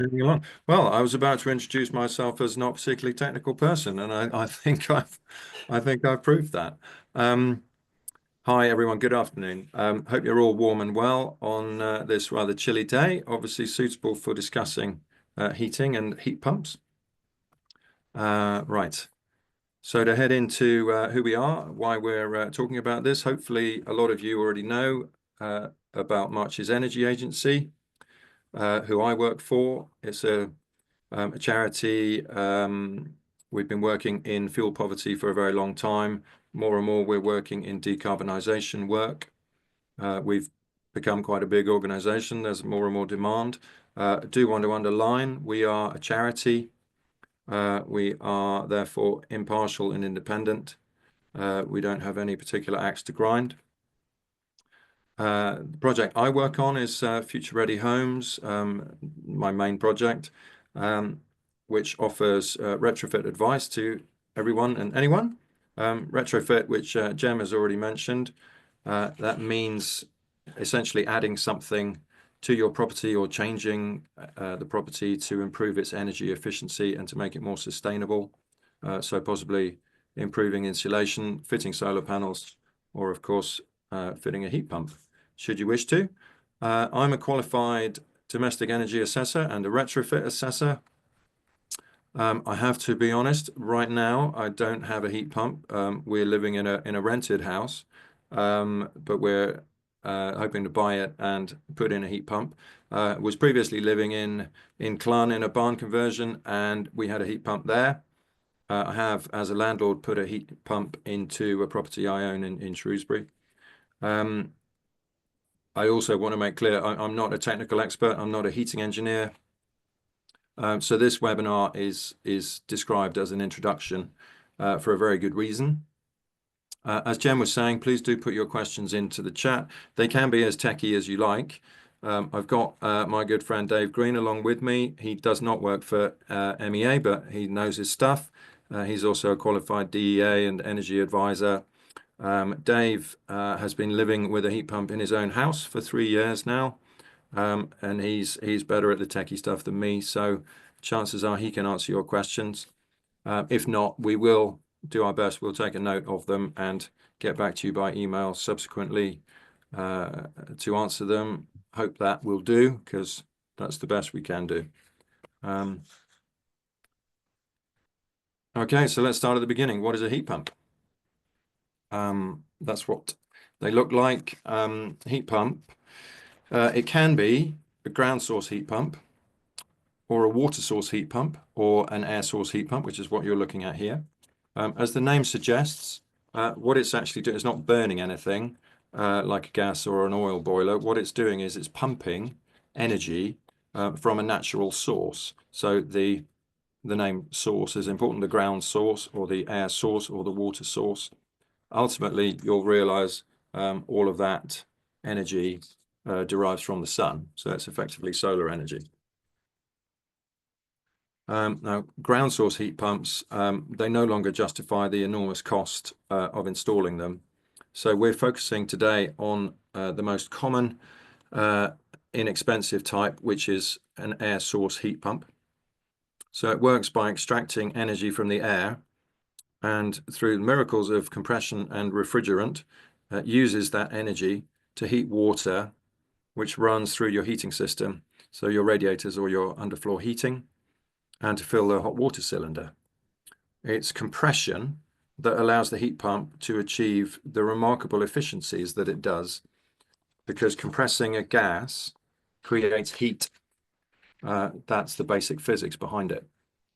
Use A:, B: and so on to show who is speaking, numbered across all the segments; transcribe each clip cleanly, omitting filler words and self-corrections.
A: Moving along. Well, I was about to introduce myself as not a particularly technical person, and I think I've proved that. Um, Hi everyone, good afternoon. Hope you're all warm and well on this rather chilly day. Obviously suitable for discussing heating and heat pumps. Right. So to head into who we are, why we're talking about this. Hopefully, a lot of you already know about March's Energy Agency, who I work for. It's a charity. We've been working in fuel poverty for a very long time. More and more, we're working in decarbonisation work. We've become quite a big organisation. There's more and more demand. I do want to underline, we are a charity. We are therefore impartial and independent. We don't have any particular axe to grind. The project I work on is Future Ready Homes, my main project, which offers retrofit advice to everyone and anyone. Retrofit, which Jem has already mentioned, that means essentially adding something to your property or changing the property to improve its energy efficiency and to make it more sustainable. So possibly improving insulation, fitting solar panels, or of course, fitting a heat pump, should you wish to. I'm a qualified domestic energy assessor and a retrofit assessor. I have to be honest, right now, I don't have a heat pump. We're living in a rented house, but we're hoping to buy it and put in a heat pump. Was previously living in Clun in a barn conversion, and we had a heat pump there. I have, as a landlord, put a heat pump into a property I own in Shrewsbury. I also want to make clear, I'm not a technical expert. I'm not a heating engineer. So this webinar is described as an introduction for a very good reason. As Jen was saying, please do put your questions into the chat. They can be as techie as you like. I've got my good friend Dave Green along with me. He does not work for MEA, but he knows his stuff. He's also a qualified DEA and energy advisor. Dave has been living with a heat pump in his own house for 3 years now. And he's better at the techie stuff than me, so chances are he can answer your questions. If not, we will do our best. We'll take a note of them and get back to you by email subsequently to answer them. Hope that will do, because that's the best we can do. Okay, so let's start at the beginning. What is a heat pump? That's what they look like. Heat pump. It can be a ground source heat pump, or a water source heat pump, or an air source heat pump, which is what you're looking at here. As the name suggests, what it's actually doing is not burning anything like a gas or an oil boiler. What it's doing is it's pumping energy from a natural source. So the name source is important, the ground source or the air source or the water source. Ultimately, you'll realize all of that energy derives from the sun. So it's effectively solar energy. Now, ground source heat pumps, they no longer justify the enormous cost of installing them. So we're focusing today on the most common inexpensive type, which is an air source heat pump. So it works by extracting energy from the air, and through miracles of compression and refrigerant, uses that energy to heat water, which runs through your heating system, so your radiators or your underfloor heating, and to fill the hot water cylinder. It's compression that allows the heat pump to achieve the remarkable efficiencies that it does, because compressing a gas creates heat. That's the basic physics behind it.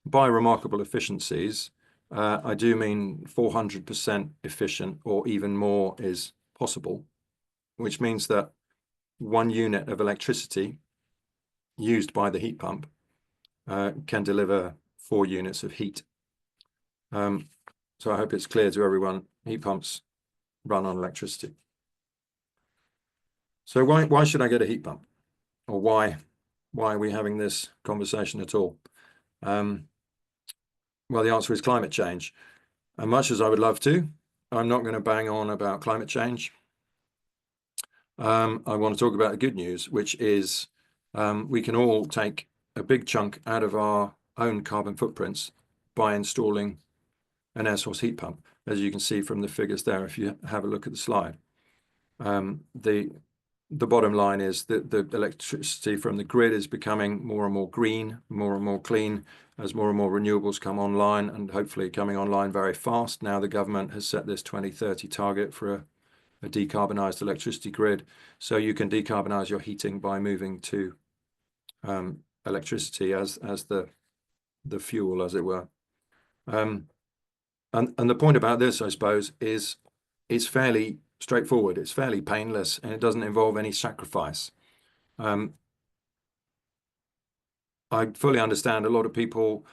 A: By remarkable efficiencies, I do mean 400% efficient, or even more is possible, which means that 1 unit of electricity used by the heat pump can deliver 4 units of heat. So I hope it's clear to everyone, heat pumps run on electricity. So why should I get a heat pump? Or why are we having this conversation at all? Well, the answer is climate change. And much as I would love to, I'm not going to bang on about climate change. I want to talk about the good news, which is we can all take a big chunk out of our own carbon footprints by installing an air source heat pump, as you can see from the figures there, if you have a look at the slide. The bottom line is that the electricity from the grid is becoming more and more green, more and more clean, as more and more renewables come online, and hopefully coming online very fast. Now the government has set this 2030 target for a decarbonised electricity grid, so you can decarbonise your heating by moving to electricity as the fuel, as it were. And the point about this, I suppose, is it's fairly straightforward. It's fairly painless, and it doesn't involve any sacrifice. I fully understand a lot of people,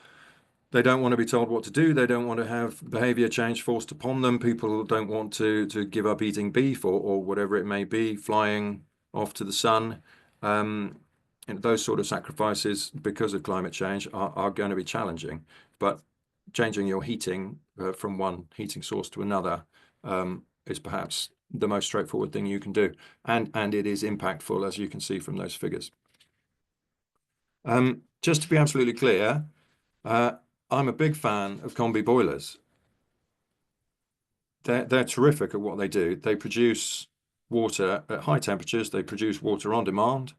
A: they don't want to be told what to do. They don't want to have behavior change forced upon them. People don't want to give up eating beef or whatever it may be, flying off to the sun. And those sort of sacrifices, because of climate change, are going to be challenging. But changing your heating from one heating source to another is perhaps the most straightforward thing you can do. And it is impactful, as you can see from those figures. Just to be absolutely clear, I'm a big fan of combi boilers. They're terrific at what they do. They produce water at high temperatures. They produce water on demand.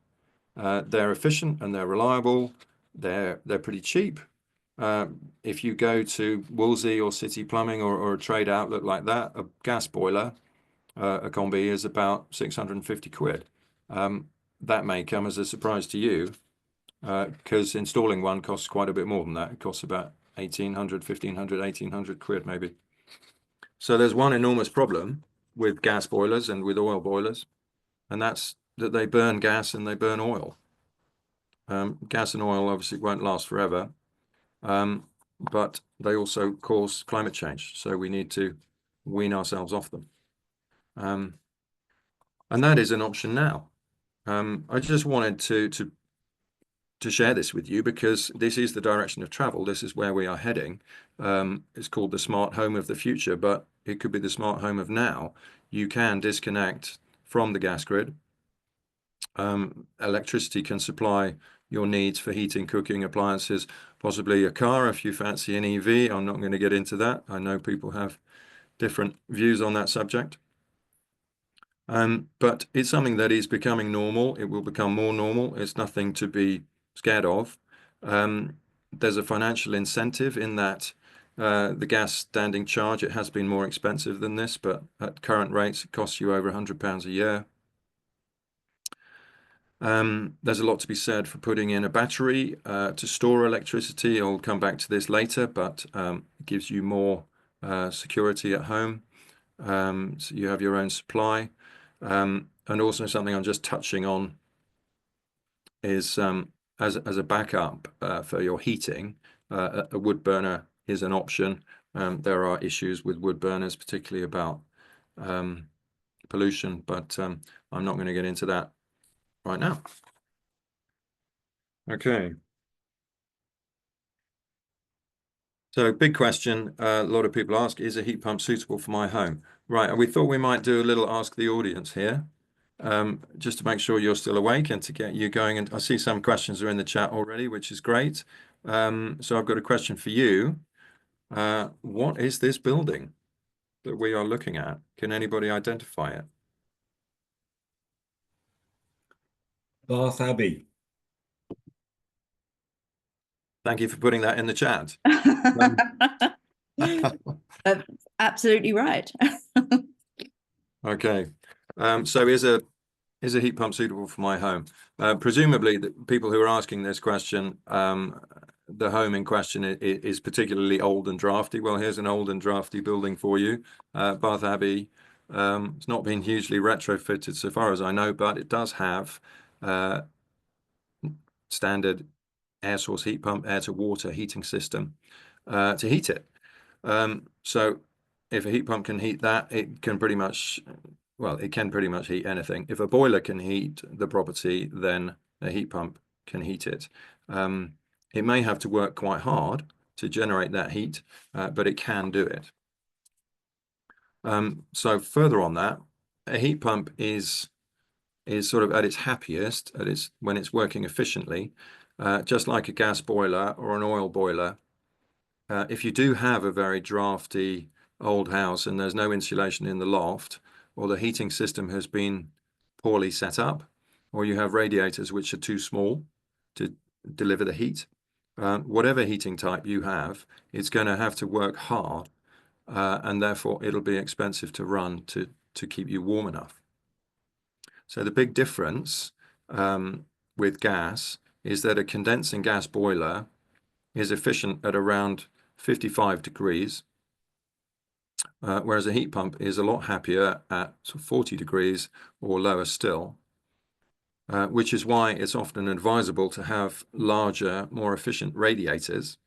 A: They're efficient and they're reliable. They're pretty cheap. If you go to Wolsey or City Plumbing or a trade outlet like that, a gas boiler, a combi, is about 650 quid. That may come as a surprise to you, because installing one costs quite a bit more than that. It costs about 1,800, 1,500, 1,800 quid maybe. So there's one enormous problem with gas boilers and with oil boilers, and that's that they burn gas and they burn oil. Gas and oil obviously won't last forever, but they also cause climate change. So we need to wean ourselves off them. And that is an option now. I just wanted to share this with you because this is the direction of travel. This is where we are heading. It's called the smart home of the future, but it could be the smart home of now. You can disconnect from the gas grid. Electricity can supply your needs for heating, cooking, appliances, possibly a car if you fancy an EV. I'm not going to get into that. I know people have different views on that subject. But it's something that is becoming normal. It will become more normal. It's nothing to be scared of. There's a financial incentive in that the gas standing charge, it has been more expensive than this, but at current rates, it costs you over £100 a year. There's a lot to be said for putting in a battery to store electricity. I'll come back to this later, but it gives you more security at home. So you have your own supply. And also something I'm just touching on is as a backup for your heating, a wood burner is an option. There are issues with wood burners, particularly about pollution, but I'm not going to get into that right now. Okay. So big question, a lot of people ask, is a heat pump suitable for my home? Right, we thought we might do a little ask the audience here, just to make sure you're still awake and to get you going. And I see some questions are in the chat already, which is great. So I've got a question for you. What is this building that we are looking at? Can anybody identify it?
B: Bath Abbey.
A: Thank you for putting that in the chat.
C: Absolutely right.
A: Okay. So is a heat pump suitable for my home? Presumably, the people who are asking this question, the home in question is particularly old and drafty. Well, here's an old and drafty building for you. Bath Abbey. It's not been hugely retrofitted so far as I know, but it does have standard air source heat pump, air to water heating system to heat it. So if a heat pump can heat that, it can pretty much, well, it can pretty much heat anything. If a boiler can heat the property, then a heat pump can heat it. It may have to work quite hard to generate that heat, but it can do it. So further on that, a heat pump is sort of at its happiest, when it's working efficiently, just like a gas boiler or an oil boiler, if you do have a very drafty old house and there's no insulation in the loft, or the heating system has been poorly set up, or you have radiators which are too small to deliver the heat, whatever heating type you have, it's going to have to work hard, and therefore it'll be expensive to run to keep you warm enough. So the big difference with gas is that a condensing gas boiler is efficient at around 55 degrees, whereas a heat pump is a lot happier at 40 degrees or lower still, which is why it's often advisable to have larger, more efficient radiators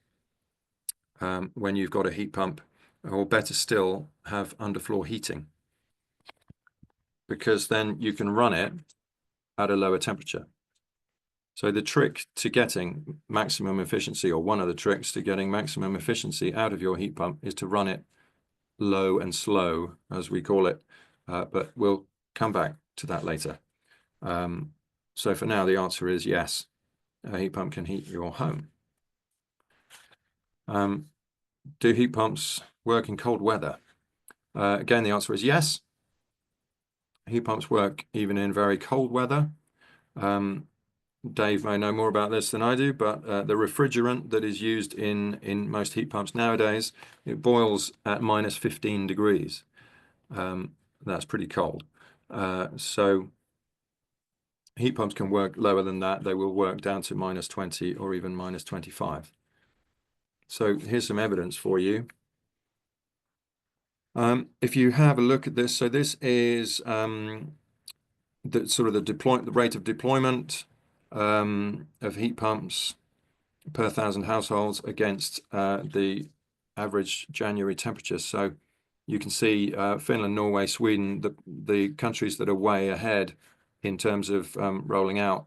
A: when you've got a heat pump, or better still, have underfloor heating, because then you can run it at a lower temperature. So the trick to getting maximum efficiency, or one of the tricks to getting maximum efficiency out of your heat pump, is to run it low and slow, as we call it, but we'll come back to that later. So for now, the answer is yes, a heat pump can heat your home. Do heat pumps work in cold weather? Again, the answer is yes. Heat pumps work even in very cold weather. Dave may know more about this than I do, but the refrigerant that is used in most heat pumps nowadays, it boils at minus 15 degrees. That's pretty cold. So heat pumps can work lower than that. They will work down to minus 20 or even minus 25. So here's some evidence for you. If you have a look at this, so this is the rate of deployment of heat pumps per 1,000 households against the average January temperatures. So you can see Finland, Norway, Sweden, the countries that are way ahead in terms of rolling out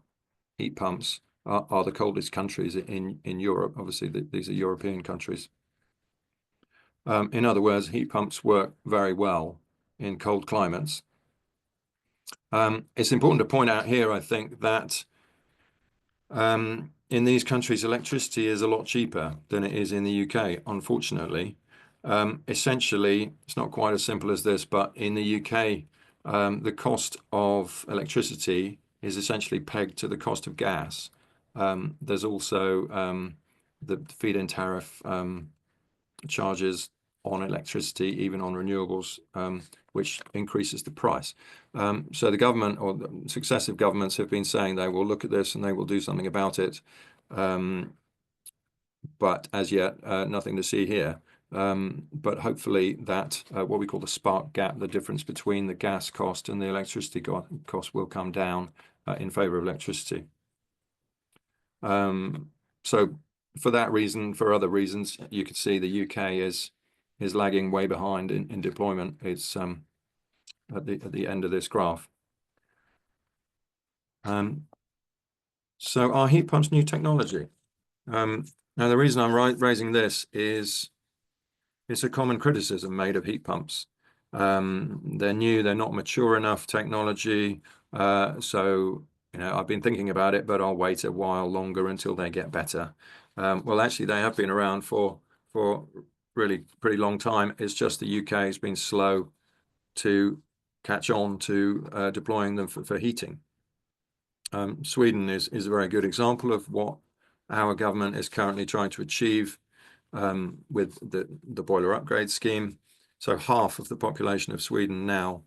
A: heat pumps are the coldest countries in Europe. Obviously, these are European countries. In other words, heat pumps work very well in cold climates. It's important to point out here, I think, that in these countries, electricity is a lot cheaper than it is in the UK, unfortunately. Essentially, it's not quite as simple as this, but in the UK, the cost of electricity is essentially pegged to the cost of gas. There's also the feed-in tariff charges on electricity, even on renewables, which increases the price. So the government, or the successive governments, have been saying they will look at this and they will do something about it. But as yet, nothing to see here. But hopefully that what we call the spark gap, the difference between the gas cost and the electricity cost, will come down in favor of electricity. So for that reason, for other reasons, you could see the UK is lagging way behind in deployment. It's at the end of this graph. So are heat pumps new technology? Now the reason I'm raising this is it's a common criticism made of heat pumps. They're new, they're not mature enough technology. So I've been thinking about it, but I'll wait a while longer until they get better. Well, actually, they have been around for really pretty long time. It's just the UK has been slow to catch on to deploying them for heating. Sweden is a very good example of what our government is currently trying to achieve with the boiler upgrade scheme. So half of the population of Sweden now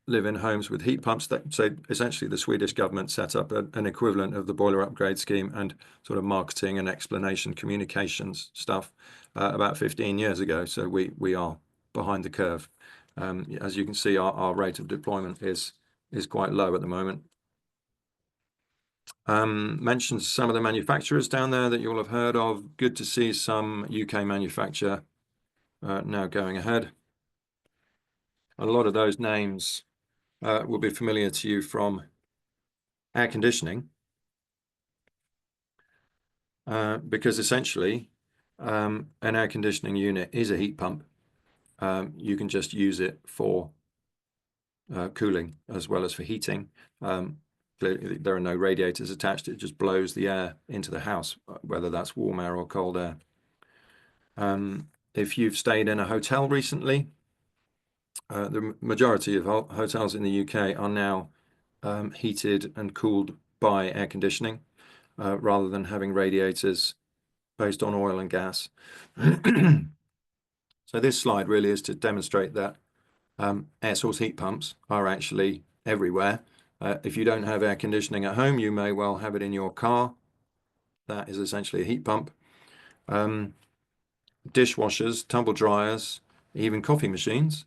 A: live in homes with heat pumps. So essentially the Swedish government set up an equivalent of the boiler upgrade scheme and sort of marketing and explanation communications stuff about 15 years ago. So we are behind the curve. As you can see, our rate of deployment is quite low at the moment. Mentioned some of the manufacturers down there that you'll have heard of. Good to see some UK manufacture now going ahead. A lot of those names will be familiar to you from air conditioning, because essentially an air conditioning unit is a heat pump. You can just use it for cooling as well as for heating. clearly there are no radiators attached. It just blows the air into the house, whether that's warm air or cold air. If you've stayed in a hotel recently, the majority of hotels in the UK are now heated and cooled by air conditioning rather than having radiators based on oil and gas. So this slide really is to demonstrate that air source heat pumps are actually everywhere. If you don't have air conditioning at home, you may well have it in your car. That is essentially a heat pump. Dishwashers, tumble dryers, even coffee machines,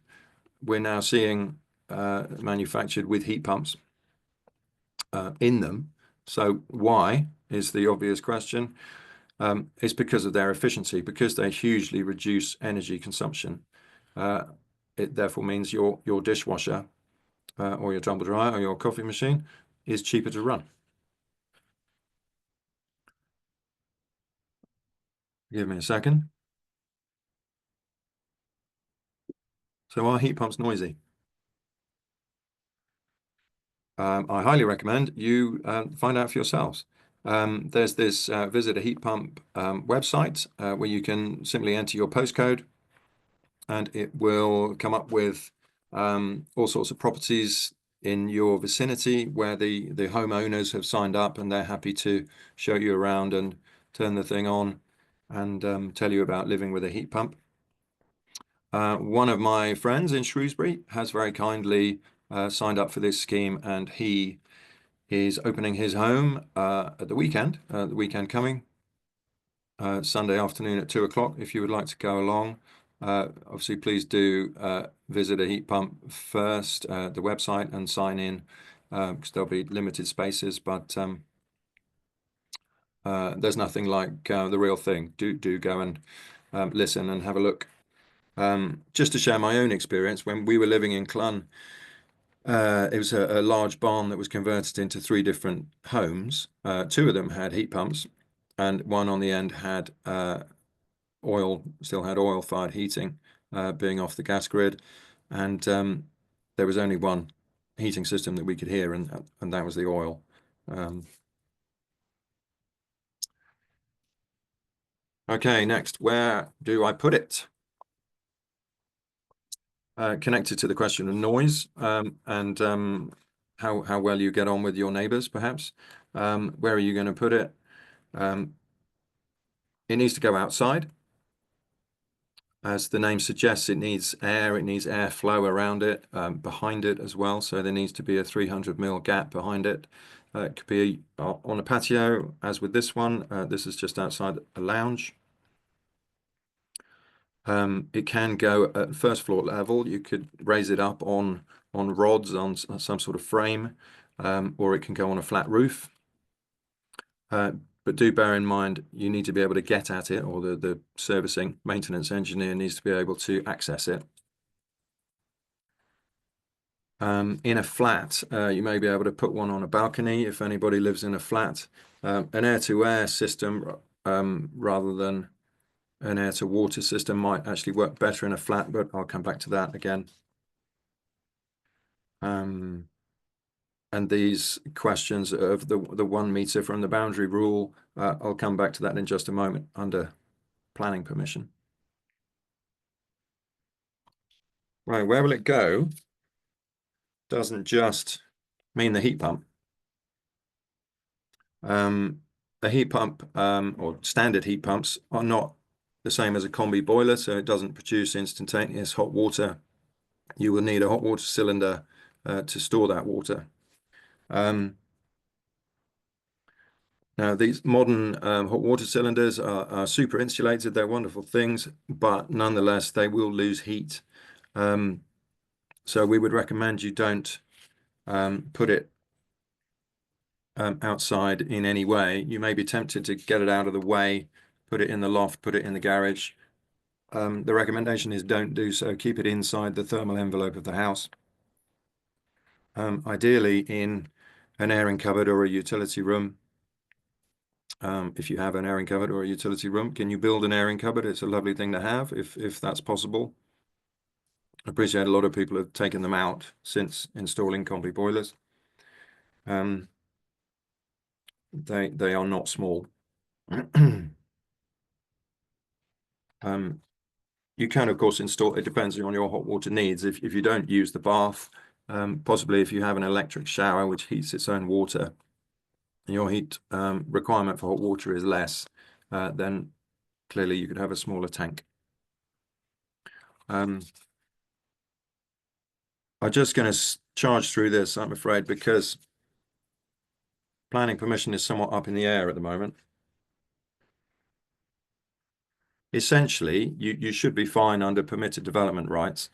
A: we're now seeing manufactured with heat pumps in them. So why is the obvious question. It's because of their efficiency, because they hugely reduce energy consumption. It therefore means your dishwasher or your tumble dryer or your coffee machine is cheaper to run. Give me a second. So are heat pumps noisy? I highly recommend you find out for yourselves. There's this visit a heat pump website where you can simply enter your postcode and it will come up with all sorts of properties in your vicinity where the homeowners have signed up and they're happy to show you around and turn the thing on and tell you about living with a heat pump. One of my friends in Shrewsbury has very kindly signed up for this scheme, and he is opening his home at the weekend coming, Sunday afternoon at 2 o'clock. If you would like to go along, obviously please do visit a heat pump first, the website, and sign in because there'll be limited spaces, but there's nothing like the real thing. Do go and listen and have a look. Just to share my own experience, when we were living in Clun, it was a large barn that was converted into 3 different homes. 2 of them had heat pumps, and one on the end had still had oil-fired heating, being off the gas grid, and there was only one heating system that we could hear, and that was the oil. Okay, next, where do I put it? Connected to the question of noise and how well you get on with your neighbors, perhaps. Where are you going to put it? It needs to go outside. As the name suggests, it needs airflow around it, behind it as well. So there needs to be a 300 mil gap behind it. It could be on a patio, as with this one. This is just outside a lounge. It can go at first floor level. You could raise it up on rods on some sort of frame, or it can go on a flat roof. But do bear in mind, you need to be able to get at it, or the servicing maintenance engineer needs to be able to access it. In a flat, you may be able to put one on a balcony if anybody lives in a flat. An air-to-air system rather than an air-to-water system might actually work better in a flat, but I'll come back to that again. And these questions of the 1 meter from the boundary rule, I'll come back to that in just a moment under planning permission. Right, where will it go? Doesn't just mean the heat pump. The heat pump or standard heat pumps are not the same as a combi boiler, so it doesn't produce instantaneous hot water. You will need a hot water cylinder to store that water. Now, these modern hot water cylinders are super insulated. They're wonderful things, but nonetheless, they will lose heat. So we would recommend you don't put it outside in any way. You may be tempted to get it out of the way, put it in the loft, put it in the garage. The recommendation is don't do so. Keep it inside the thermal envelope of the house. Ideally in an airing cupboard or a utility room. If you have an airing cupboard or a utility room, can you build an airing cupboard? It's a lovely thing to have if that's possible. I appreciate a lot of people have taken them out since installing combi boilers. They are not small. You can, of course, install, it depends on your hot water needs. If you don't use the bath, possibly if you have an electric shower which heats its own water, and your heat requirement for hot water is less, then clearly you could have a smaller tank. I'm just going to charge through this, I'm afraid, because planning permission is somewhat up in the air at the moment. Essentially, you should be fine under permitted development rights,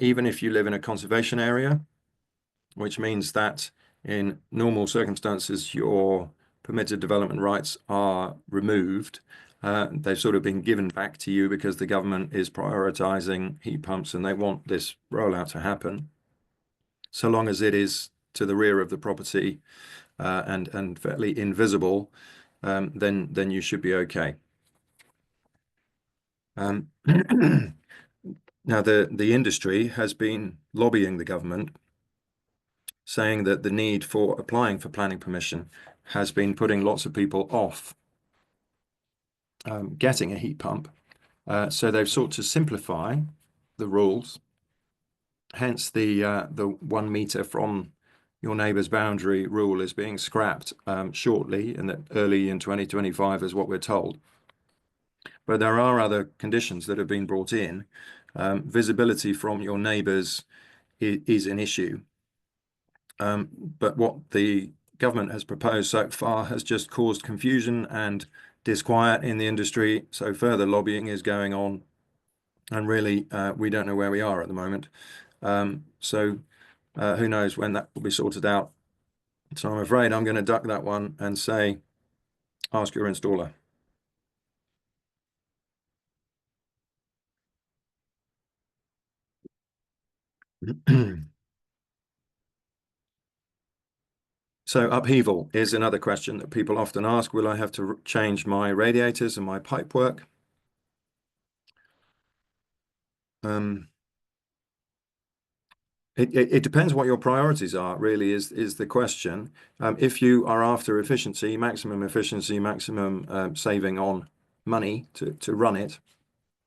A: even if you live in a conservation area, which means that in normal circumstances, your permitted development rights are removed. They've sort of been given back to you because the government is prioritizing heat pumps and they want this rollout to happen. So long as it is to the rear of the property and fairly invisible, then you should be okay. Now, the industry has been lobbying the government, saying that the need for applying for planning permission has been putting lots of people off getting a heat pump. So they've sought to simplify the rules. Hence, the 1 meter from your neighbour's boundary rule is being scrapped shortly, and that early in 2025 is what we're told. But there are other conditions that have been brought in. Visibility from your neighbours is an issue. But what the government has proposed so far has just caused confusion and disquiet in the industry. So further lobbying is going on. And really, we don't know where we are at the moment. So who knows when that will be sorted out. So I'm afraid I'm going to duck that one and say, ask your installer. So upheaval is another question that people often ask. Will I have to change my radiators and my pipework? It depends what your priorities are, really, is the question. If you are after efficiency, maximum saving on money to run it,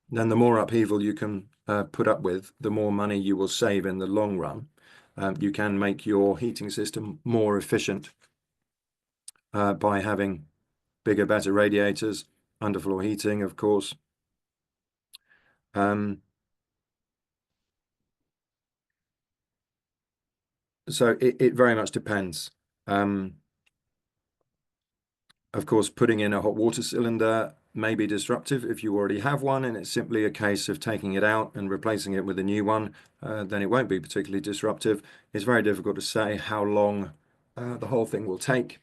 A: then the more upheaval you can put up with, the more money you will save in the long run. You can make your heating system more efficient by having bigger, better radiators, underfloor heating, of course. So it very much depends. Of course, putting in a hot water cylinder may be disruptive if you already have one and it's simply a case of taking it out and replacing it with a new one, then it won't be particularly disruptive. It's very difficult to say how long the whole thing will take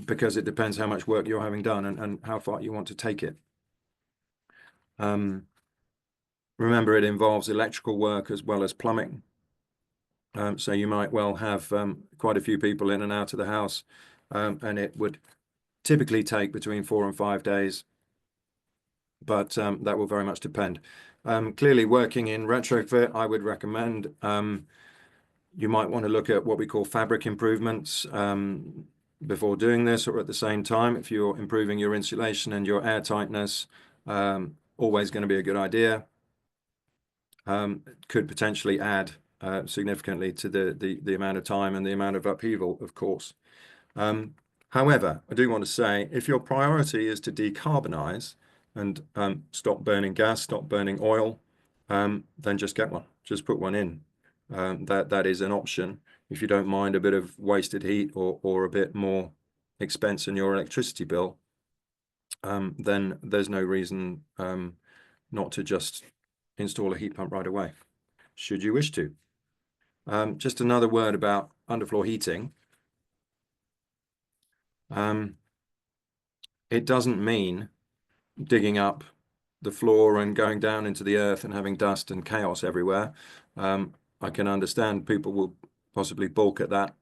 A: because it depends how much work you're having done and how far you want to take it. Remember, it involves electrical work as well as plumbing. So you might well have quite a few people in and out of the house, and it would typically take between 4 and 5 days, but that will very much depend. Clearly, working in retrofit, I would recommend you might want to look at what we call fabric improvements before doing this, or at the same time, if you're improving your insulation and your air tightness, always going to be a good idea. Could potentially add significantly to the amount of time and the amount of upheaval, of course. However, I do want to say, if your priority is to decarbonize and stop burning gas, stop burning oil, then just get one. Just put one in. That is an option. If you don't mind a bit of wasted heat or a bit more expense in your electricity bill, then there's no reason not to just install a heat pump right away, should you wish to. Just another word about underfloor heating. It doesn't mean digging up the floor and going down into the earth and having dust and chaos everywhere. I can understand people will possibly balk at that.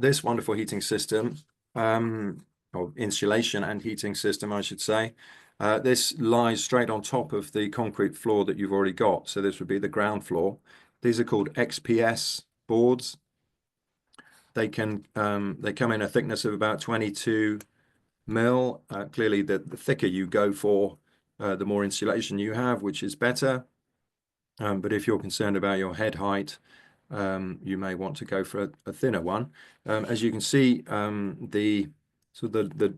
A: This wonderful heating system, or insulation and heating system, I should say, this lies straight on top of the concrete floor that you've already got. So this would be the ground floor. These are called XPS boards. They come in a thickness of about 22 mil. Clearly, the thicker you go for, the more insulation you have, which is better. But if you're concerned about your head height, you may want to go for a thinner one. As you can see, the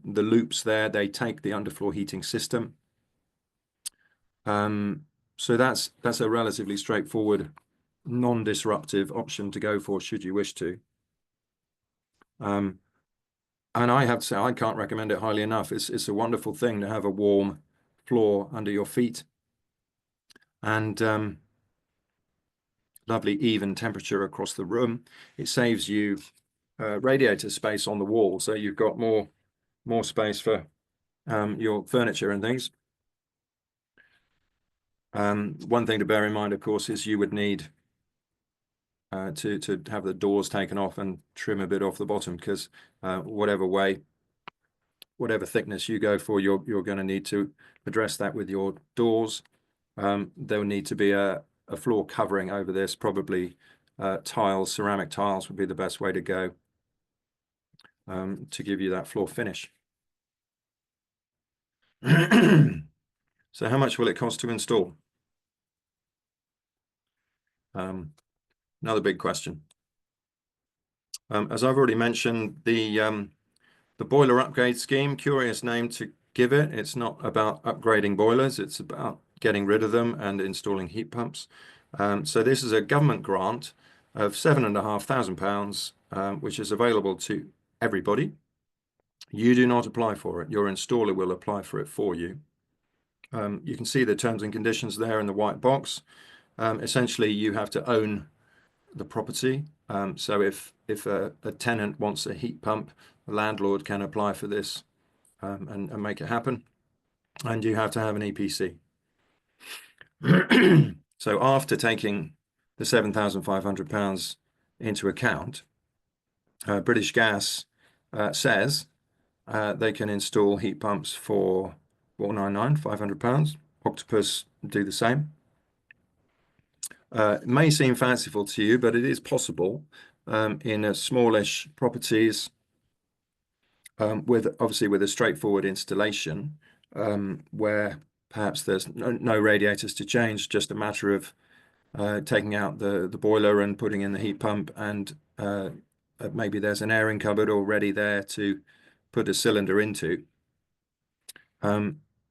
A: loops there, they take the underfloor heating system. So that's a relatively straightforward, non-disruptive option to go for should you wish to. And I have to say, I can't recommend it highly enough. It's a wonderful thing to have a warm floor under your feet, and lovely even temperature across the room. It saves you radiator space on the wall, so you've got more space for your furniture and things. One thing to bear in mind, of course, is you would need to have the doors taken off and trim a bit off the bottom, because whatever thickness you go for, you're going to need to address that with your doors. There will need to be a floor covering over this, probably tiles, ceramic tiles would be the best way to go to give you that floor finish. So how much will it cost to install? Another big question. As I've already mentioned, the boiler upgrade scheme, curious name to give it. It's not about upgrading boilers, it's about getting rid of them and installing heat pumps. So this is a government grant of £7,500, which is available to everybody. You do not apply for it. Your installer will apply for it for you. You can see the terms and conditions there in the white box. Essentially, you have to own the property. So if a tenant wants a heat pump, the landlord can apply for this and make it happen. And you have to have an EPC. So after taking the £7,500 into account, British Gas says they can install heat pumps for £499, £500. Octopus do the same. It may seem fanciful to you, but it is possible in smallish properties with a straightforward installation where perhaps there's no radiators to change, just a matter of taking out the boiler and putting in the heat pump, and maybe there's an airing cupboard already there to put a cylinder into.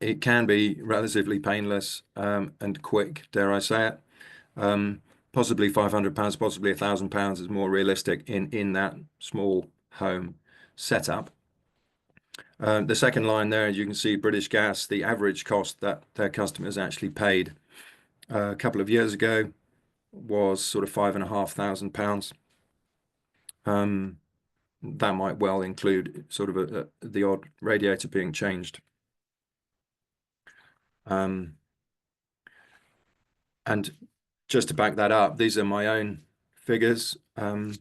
A: It can be relatively painless and quick, dare I say it. Possibly £500, possibly £1,000 is more realistic in that small home setup. The second line there, as you can see, British Gas, the average cost that their customers actually paid a couple of years ago was sort of £5,500. That might well include sort of the odd radiator being changed. And just to back that up, these are my own figures. If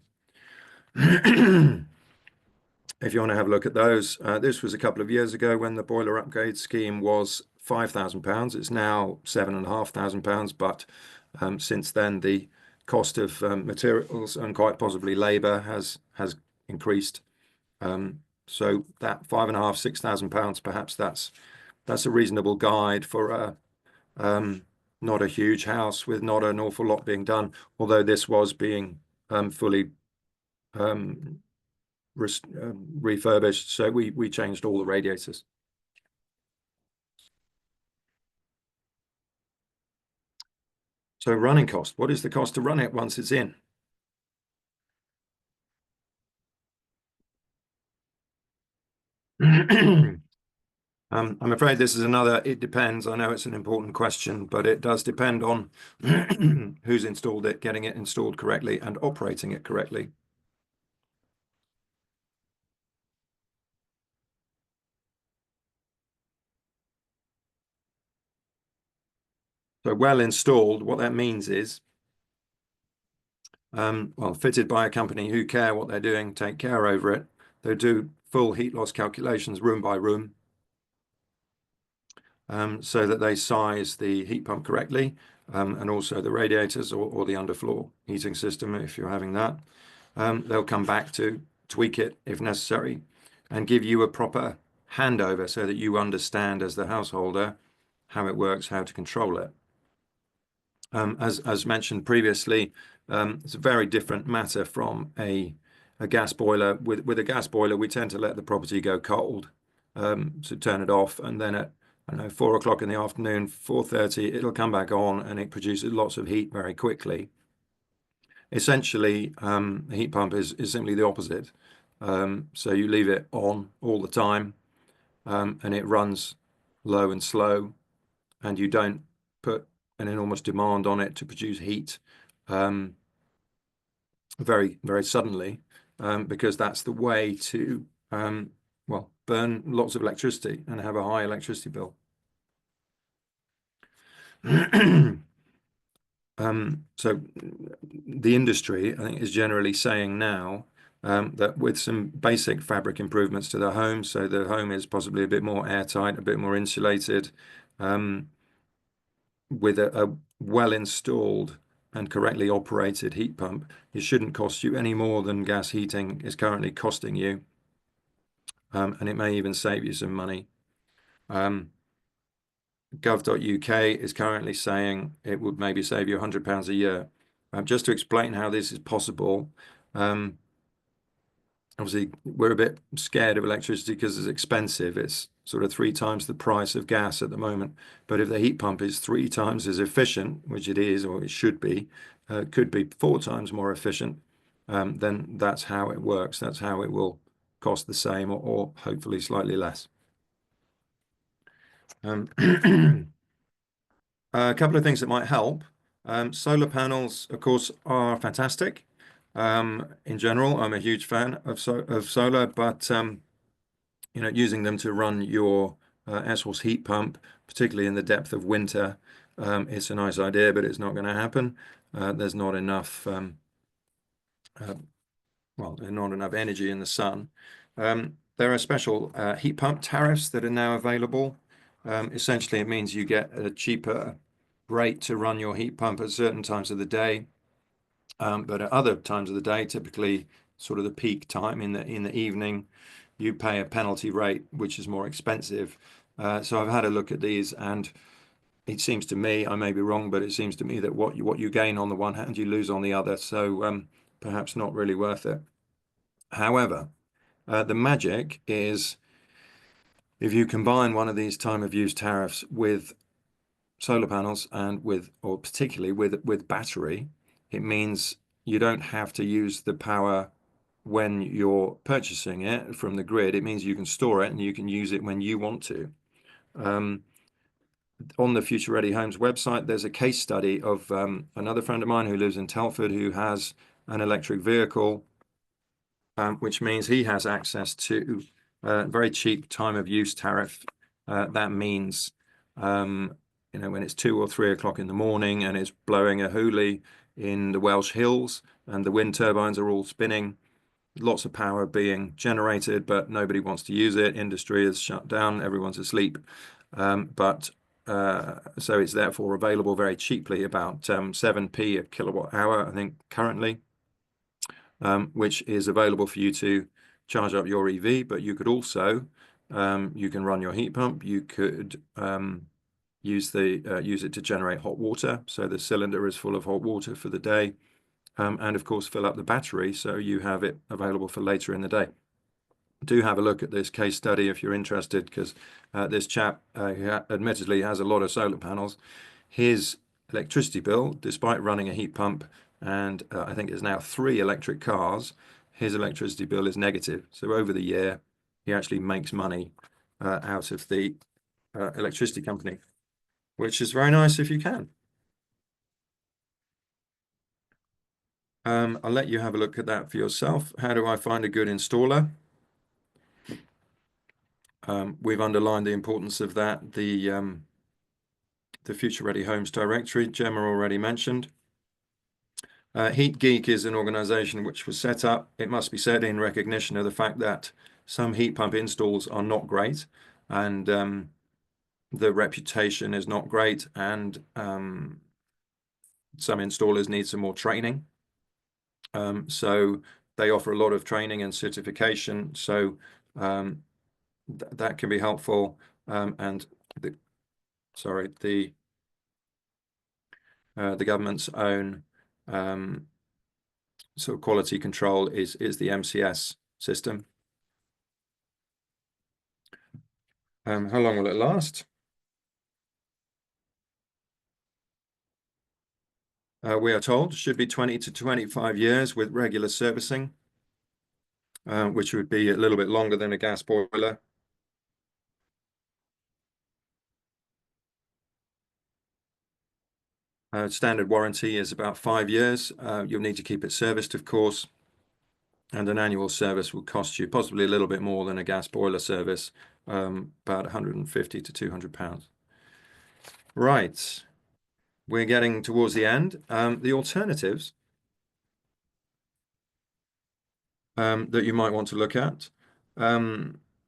A: you want to have a look at those, this was a couple of years ago when the boiler upgrade scheme was £5,000. It's now £7,500, but since then the cost of materials and quite possibly labour has increased. So that £5,500, £6,000, perhaps that's a reasonable guide for not a huge house with not an awful lot being done, although this was being fully refurbished, so we changed all the radiators. So running cost, what is the cost to run it once it's in? I'm afraid this is another, it depends. I know it's an important question, but it does depend on who's installed it, getting it installed correctly and operating it correctly. So well installed, what that means is, well, fitted by a company who care what they're doing, take care over it. They do full heat loss calculations room by room, so that they size the heat pump correctly. and also the radiators or the underfloor heating system if you're having that. They'll come back to tweak it if necessary and give you a proper handover so that you understand as the householder how it works, how to control it. As mentioned previously, it's a very different matter from a gas boiler. With a gas boiler, we tend to let the property go cold, so turn it off, and then at, I don't know, 4 o'clock in the afternoon, 4:30, it'll come back on, and it produces lots of heat very quickly. Essentially, a heat pump is simply the opposite. So you leave it on all the time, and it runs low and slow, and you don't put an enormous demand on it to produce heat very, very suddenly, because that's the way to, well, burn lots of electricity and have a high electricity bill. So the industry, I think, is generally saying now that with some basic fabric improvements to the home, so the home is possibly a bit more airtight, a bit more insulated, with a well-installed and correctly operated heat pump, it shouldn't cost you any more than gas heating is currently costing you, and it may even save you some money. Gov.uk is currently saying it would maybe save you £100 a year. Just to explain how this is possible, obviously we're a bit scared of electricity because it's expensive. It's sort of 3 times the price of gas at the moment. But if the heat pump is 3 times as efficient, which it is, or it should be, could be 4 times more efficient, then that's how it works. That's how it will cost the same or hopefully slightly less. A couple of things that might help. Solar panels, of course, are fantastic. In general, I'm a huge fan of solar, but you know, using them to run your air source heat pump, particularly in the depth of winter, it's a nice idea, but it's not going to happen. There's not enough, well, there's not enough energy in the sun. There are special heat pump tariffs that are now available. Essentially, it means you get a cheaper rate to run your heat pump at certain times of the day, but at other times of the day, typically sort of the peak time in the evening, you pay a penalty rate, which is more expensive. So I've had a look at these, and it seems to me, I may be wrong, but it seems to me that what you gain on the one hand, you lose on the other. So perhaps not really worth it. However, the magic is if you combine one of these time of use tariffs with solar panels and or particularly with battery, it means you don't have to use the power when you're purchasing it from the grid. It means you can store it and you can use it when you want to. On the Future Ready Homes website, there's a case study of another friend of mine who lives in Telford who has an electric vehicle, which means he has access to a very cheap time of use tariff. That means, you know, when it's 2 or 3 o'clock in the morning and it's blowing a hoolie in the Welsh Hills and the wind turbines are all spinning, lots of power being generated, but nobody wants to use it. Industry is shut down, everyone's asleep. So it's therefore available very cheaply, about 7p a kilowatt hour, I think, currently, which is available for you to charge up your EV, but you could also, you can run your heat pump, you could use it to generate hot water, so the cylinder is full of hot water for the day, and of course fill up the battery so you have it available for later in the day. Do have a look at this case study if you're interested, because this chap who admittedly has a lot of solar panels, his electricity bill, despite running a heat pump and I think there's now 3 electric cars, his electricity bill is negative. So over the year, he actually makes money out of the electricity company, which is very nice if you can. I'll let you have a look at that for yourself. How do I find a good installer? We've underlined the importance of that. The Future Ready Homes directory, Gemma already mentioned. Heat Geek is an organization which was set up, it must be said, in recognition of the fact that some heat pump installs are not great, and the reputation is not great, and some installers need some more training. So they offer a lot of training and certification. So that can be helpful. And the government's own sort of quality control is the MCS system. How long will it last? We are told should be 20 to 25 years with regular servicing, which would be a little bit longer than a gas boiler. Standard warranty is about 5 years. You'll need to keep it serviced, of course, and an annual service will cost you possibly a little bit more than a gas boiler service, about 150 to 200 pounds. Right, we're getting towards the end. The alternatives that you might want to look at.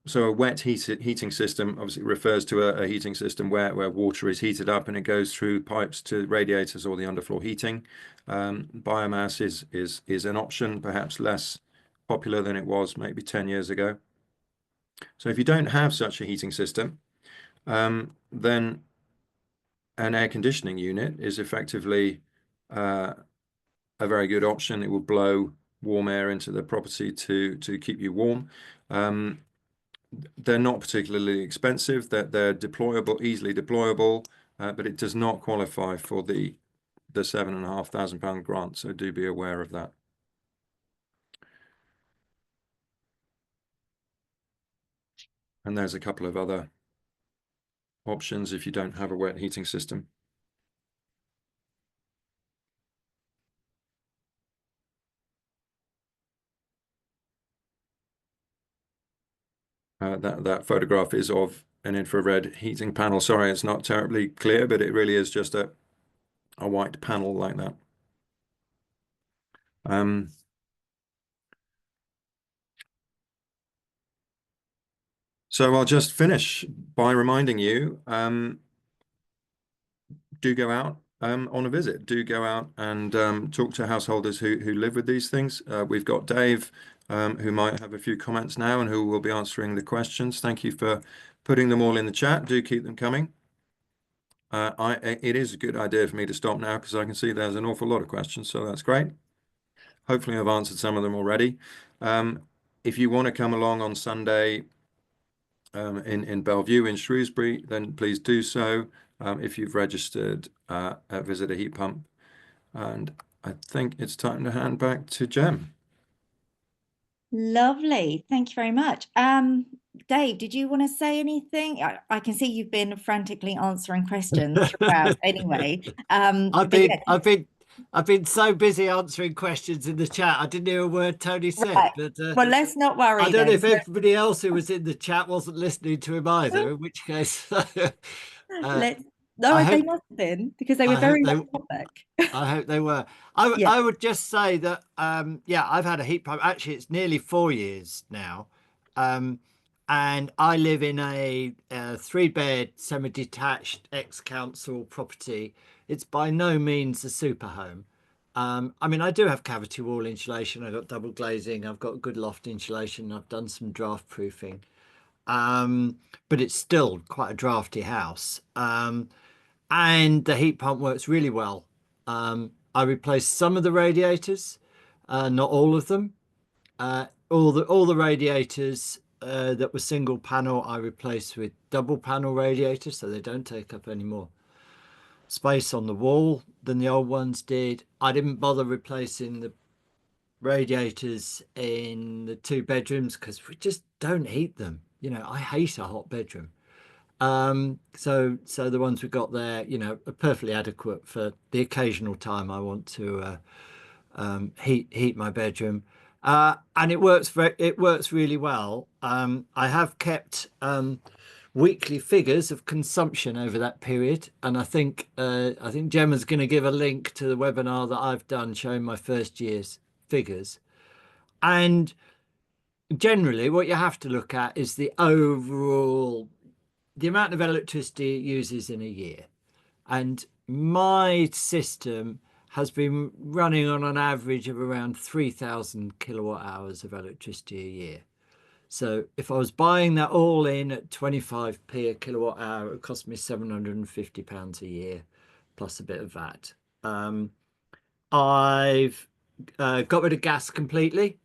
A: So a wet heating system obviously refers to a heating system where water is heated up and it goes through pipes to radiators or the underfloor heating. Biomass is an option, perhaps less popular than it was maybe 10 years ago. So if you don't have such a heating system, then an air conditioning unit is effectively a very good option. It will blow warm air into the property to keep you warm. They're not particularly expensive. They're deployable, easily deployable, but it does not qualify for the £7,500 grant. So do be aware of that. And there's a couple of other options if you don't have a wet heating system. That photograph is of an infrared heating panel. Sorry, it's not terribly clear, but it really is just a white panel like that. So I'll just finish by reminding you, do go out on a visit. Do go out and talk to householders who live with these things. We've got Dave, who might have a few comments now and who will be answering the questions. Thank you for putting them all in the chat. Do keep them coming. It is a good idea for me to stop now because I can see there's an awful lot of questions, so that's great. Hopefully I've answered some of them already. If you want to come along on Sunday in Bellevue in Shrewsbury, then please do so if you've registered at Visit a Heat Pump. And I think it's time to hand back to Jem.
C: Lovely. Thank you very much. Dave, did you want to say anything? I can see you've been frantically answering questions throughout anyway.
D: I've been so busy answering questions in the chat. I didn't hear a word Tony said.
C: Right.
D: But
C: well, let's not worry.
D: I don't know if everybody else who was in the chat wasn't listening to him either, in which case
C: they must have been because they were very on topic.
D: I hope they were. I would just say that I've had a heat pump. Actually, it's nearly 4 years now. And I live in a 3-bed semi-detached ex-council property. It's by no means a super home. I mean, I do have cavity wall insulation. I've got double glazing. I've got good loft insulation. I've done some draft proofing. But it's still quite a drafty house. And the heat pump works really well. I replaced some of the radiators, not all of them. All the radiators that were single panel I replaced with double panel radiators, so they don't take up any more space on the wall than the old ones did. I didn't bother replacing the radiators in the 2 bedrooms because we just don't heat them. You know, I hate a hot bedroom. So the ones we got there, you know, are perfectly adequate for the occasional time I want to heat my bedroom. And it works really well. I have kept weekly figures of consumption over that period, and I think Gemma's going to give a link to the webinar that I've done showing my first year's figures. And generally, what you have to look at is the overall the amount of electricity it uses in a year. And my system has been running on an average of around 3,000 kilowatt hours of electricity a year. So if I was buying that all in at 25p a kilowatt hour, it would cost me £750 a year, plus a bit of VAT. I've got rid of gas completely.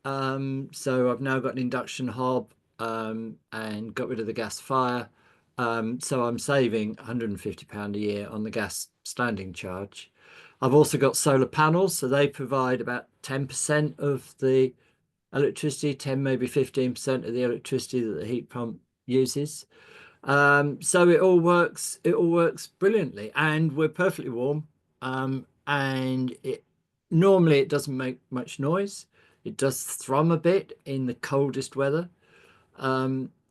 D: So I've now got an induction hob and got rid of the gas fire. So I'm saving £150 a year on the gas standing charge. I've also got solar panels, so they provide about 10% of the electricity, 10 maybe 15% of the electricity that the heat pump uses. So it all works brilliantly, and we're perfectly warm. And normally it doesn't make much noise. It does thrum a bit in the coldest weather.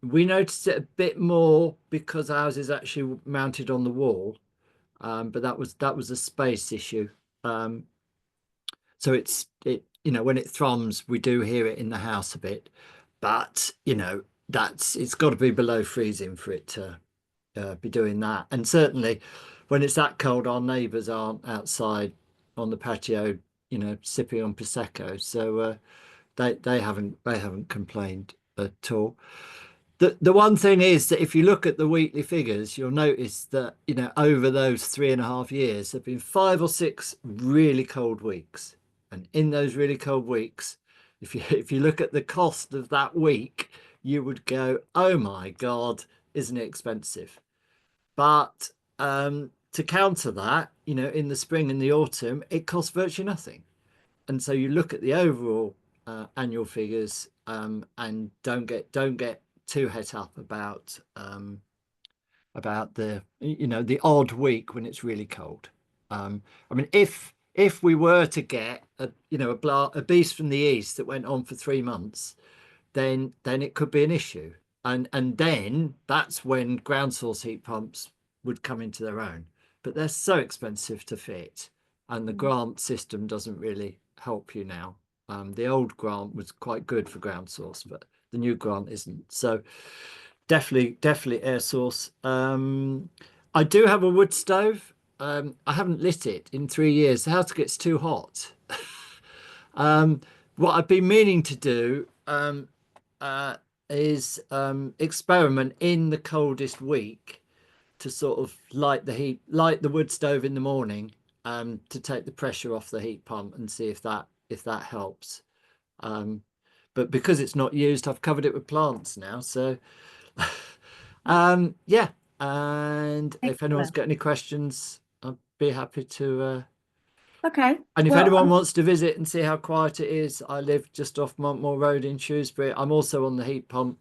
D: We noticed it a bit more because ours is actually mounted on the wall, but that was a space issue. So when it thrums, we do hear it in the house a bit, but it's got to be below freezing for it to be doing that. And certainly when it's that cold, our neighbours aren't outside on the patio, sipping on prosecco. So they haven't complained at all. The one thing is that if you look at the weekly figures, you'll notice that over those 3.5 years, there've been 5 or 6 really cold weeks, and in those really cold weeks, if you look at the cost of that week, you would go, oh my God, isn't it expensive? But to counter that, in the spring and the autumn, it costs virtually nothing. And so you look at the overall annual figures and don't get too het up about the the odd week when it's really cold. I mean, if we were to get a beast from the east that went on for 3 months, then it could be an issue, and then that's when ground source heat pumps would come into their own. But they're so expensive to fit, and the grant system doesn't really help you now. The old grant was quite good for ground source, but the new grant isn't. So definitely air source. I do have a wood stove. I haven't lit it in 3 years. The house gets too hot. What I've been meaning to do is experiment in the coldest week to sort of light the wood stove in the morning to take the pressure off the heat pump and see if that helps. But because it's not used, I've covered it with plants now. So yeah. And if anyone's got any questions, I'd be happy to
C: Okay.
D: and if anyone wants to visit and see how quiet it is, I live just off Montmore Road in Shrewsbury. I'm also on the heat pump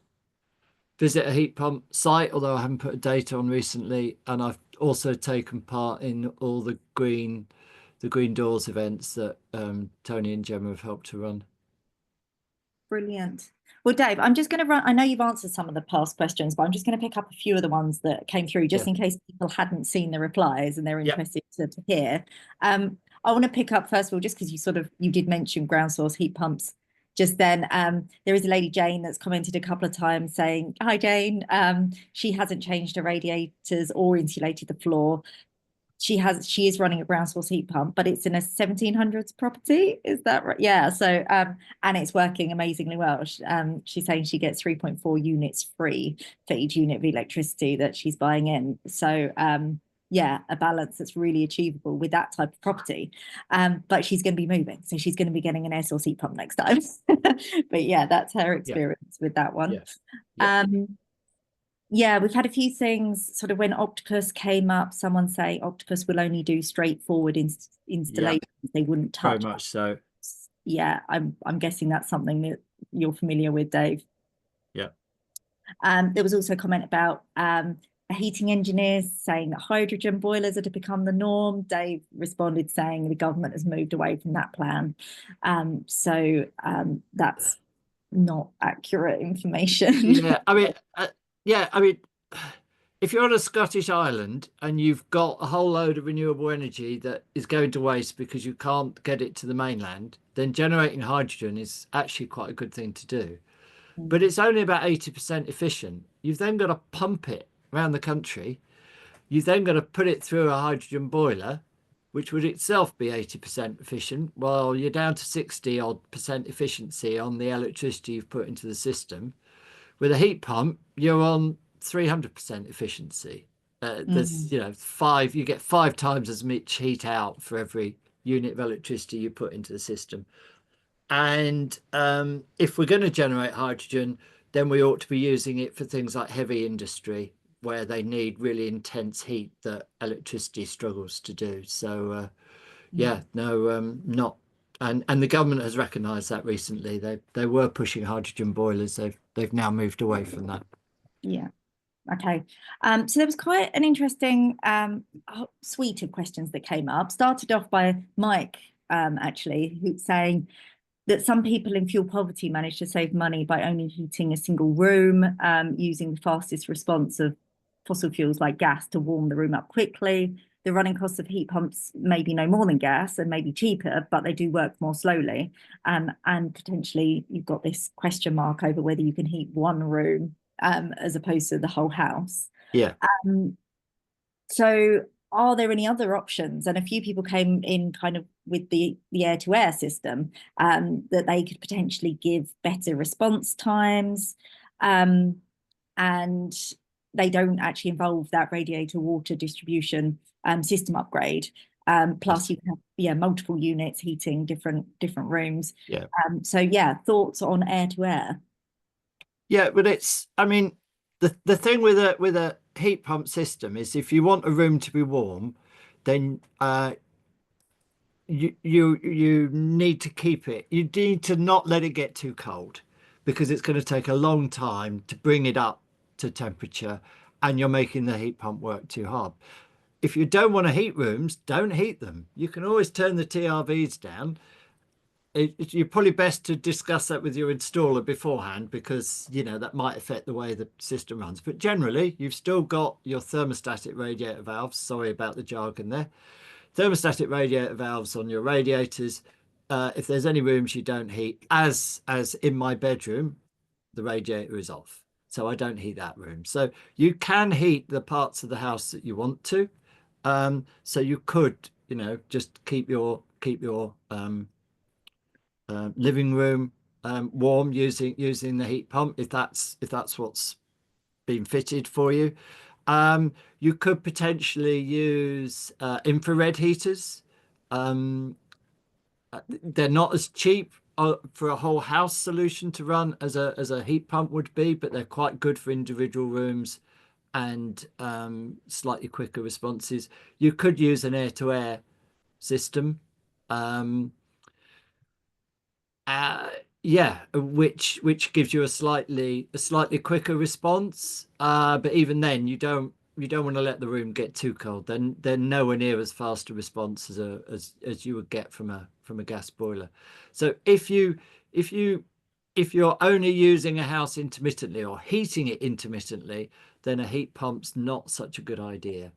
D: site, although I haven't put a date on recently. And I've also taken part in all the green doors events that Tony and Gemma have helped to run.
C: Brilliant. Well, Dave, I'm just going to run. I know you've answered some of the past questions, but I'm just going to pick up a few of the ones that came through, just in case people hadn't seen the replies and they're interested to hear. I want to pick up first of all, just because you did mention ground source heat pumps just then. There is a lady, Jane, that's commented a couple of times saying, hi, Jane. She hasn't changed her radiators or insulated the floor. She is running a ground source heat pump, but it's in a 1700s property. Is that right? Yeah. So and it's working amazingly well. She's saying she gets 3.4 units free for each unit of electricity that she's buying in. So yeah, a balance that's really achievable with that type of property. But she's going to be moving, so she's going to be getting an air source heat pump next time. But yeah, that's her experience with that one. Yeah, we've had a few things sort of when Octopus came up, someone say Octopus will only do straightforward installations. They wouldn't touch.
D: Very much so.
C: Yeah, I'm guessing that's something that you're familiar with, Dave.
D: Yeah.
C: There was also a comment about heating engineers saying that hydrogen boilers are to become the norm. Dave responded saying the government has moved away from that plan. So that's not accurate information.
D: Yeah, I mean, if you're on a Scottish island and you've got a whole load of renewable energy that is going to waste because you can't get it to the mainland, then generating hydrogen is actually quite a good thing to do. But it's only about 80% efficient. You've then got to pump it around the country. You've then got to put it through a hydrogen boiler, which would itself be 80% efficient, while you're down to 60 odd percent efficiency on the electricity you've put into the system. With a heat pump, you're on 300% efficiency. There's, you know, you get 5 times as much heat out for every unit of electricity you put into the system. And if we're going to generate hydrogen, then we ought to be using it for things like heavy industry, where they need really intense heat that electricity struggles to do. So yeah, no, not. And the government has recognised that recently. They were pushing hydrogen boilers. They've now moved away from that.
C: Yeah. Okay. So there was quite an interesting suite of questions that came up. Started off by Mike, actually, who's saying that some people in fuel poverty manage to save money by only heating a single room, using the fastest response of fossil fuels like gas to warm the room up quickly. The running costs of heat pumps may be no more than gas and may be cheaper, but they do work more slowly. And potentially you've got this question mark over whether you can heat one room as opposed to the whole house.
D: Yeah.
C: So are there any other options? And a few people came in kind of with the air-to-air system, that they could potentially give better response times, and they don't actually involve that radiator water distribution system upgrade. Plus you can have multiple units heating different rooms.
D: Yeah.
C: So yeah, thoughts on air-to-air?
D: Yeah, but it's, I mean, the thing with a heat pump system is if you want a room to be warm, then you need to keep it. You need to not let it get too cold, because it's going to take a long time to bring it up to temperature, and you're making the heat pump work too hard. If you don't want to heat rooms, don't heat them. You can always turn the TRVs down. You're probably best to discuss that with your installer beforehand, because, you know, that might affect the way the system runs. But generally, you've still got your thermostatic radiator valves. Sorry about the jargon there. Thermostatic radiator valves on your radiators. If there's any rooms you don't heat, as in my bedroom, the radiator is off, so I don't heat that room. So you can heat the parts of the house that you want to. So you could, you know, just keep your living room warm using the heat pump, if that's what's been fitted for you. You could potentially use infrared heaters. They're not as cheap for a whole house solution to run as a heat pump would be, but they're quite good for individual rooms and slightly quicker responses. You could use an air-to-air system. Yeah, which gives you a slightly quicker response. But even then, you don't want to let the room get too cold. Then they're nowhere near as fast a response as you would get from a gas boiler. So if you're only using a house intermittently or heating it intermittently, then a heat pump's not such a good idea.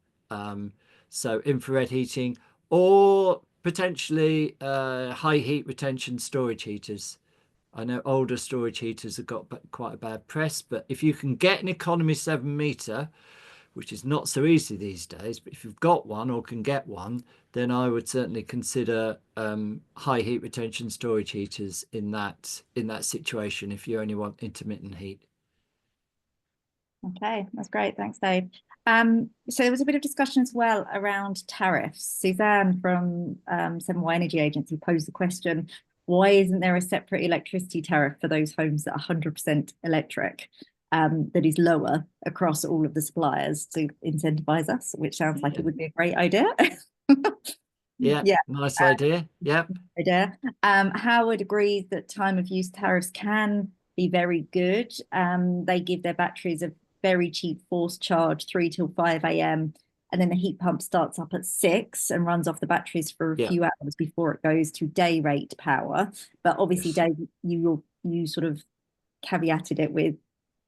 D: So infrared heating, or potentially high heat retention storage heaters. I know older storage heaters have got quite a bad press, but if you can get an economy 7 meter, which is not so easy these days, but if you've got one or can get one, then I would certainly consider high heat retention storage heaters in that situation if you only want intermittent heat.
C: Okay, that's great. Thanks, Dave. So there was a bit of discussion as well around tariffs. Suzanne from 7Y Energy Agency posed the question, why isn't there a separate electricity tariff for those homes that are 100% electric, that is lower across all of the suppliers to incentivize us, which sounds like it would be a great idea.
D: Yeah, nice idea. Yep.
C: Howard agrees that time of use tariffs can be very good. They give their batteries a very cheap forced charge 3 till 5 a.m. and then the heat pump starts up at 6 and runs off the batteries for a few hours before it goes to day rate power. But obviously, Dave, you sort of caveated it with,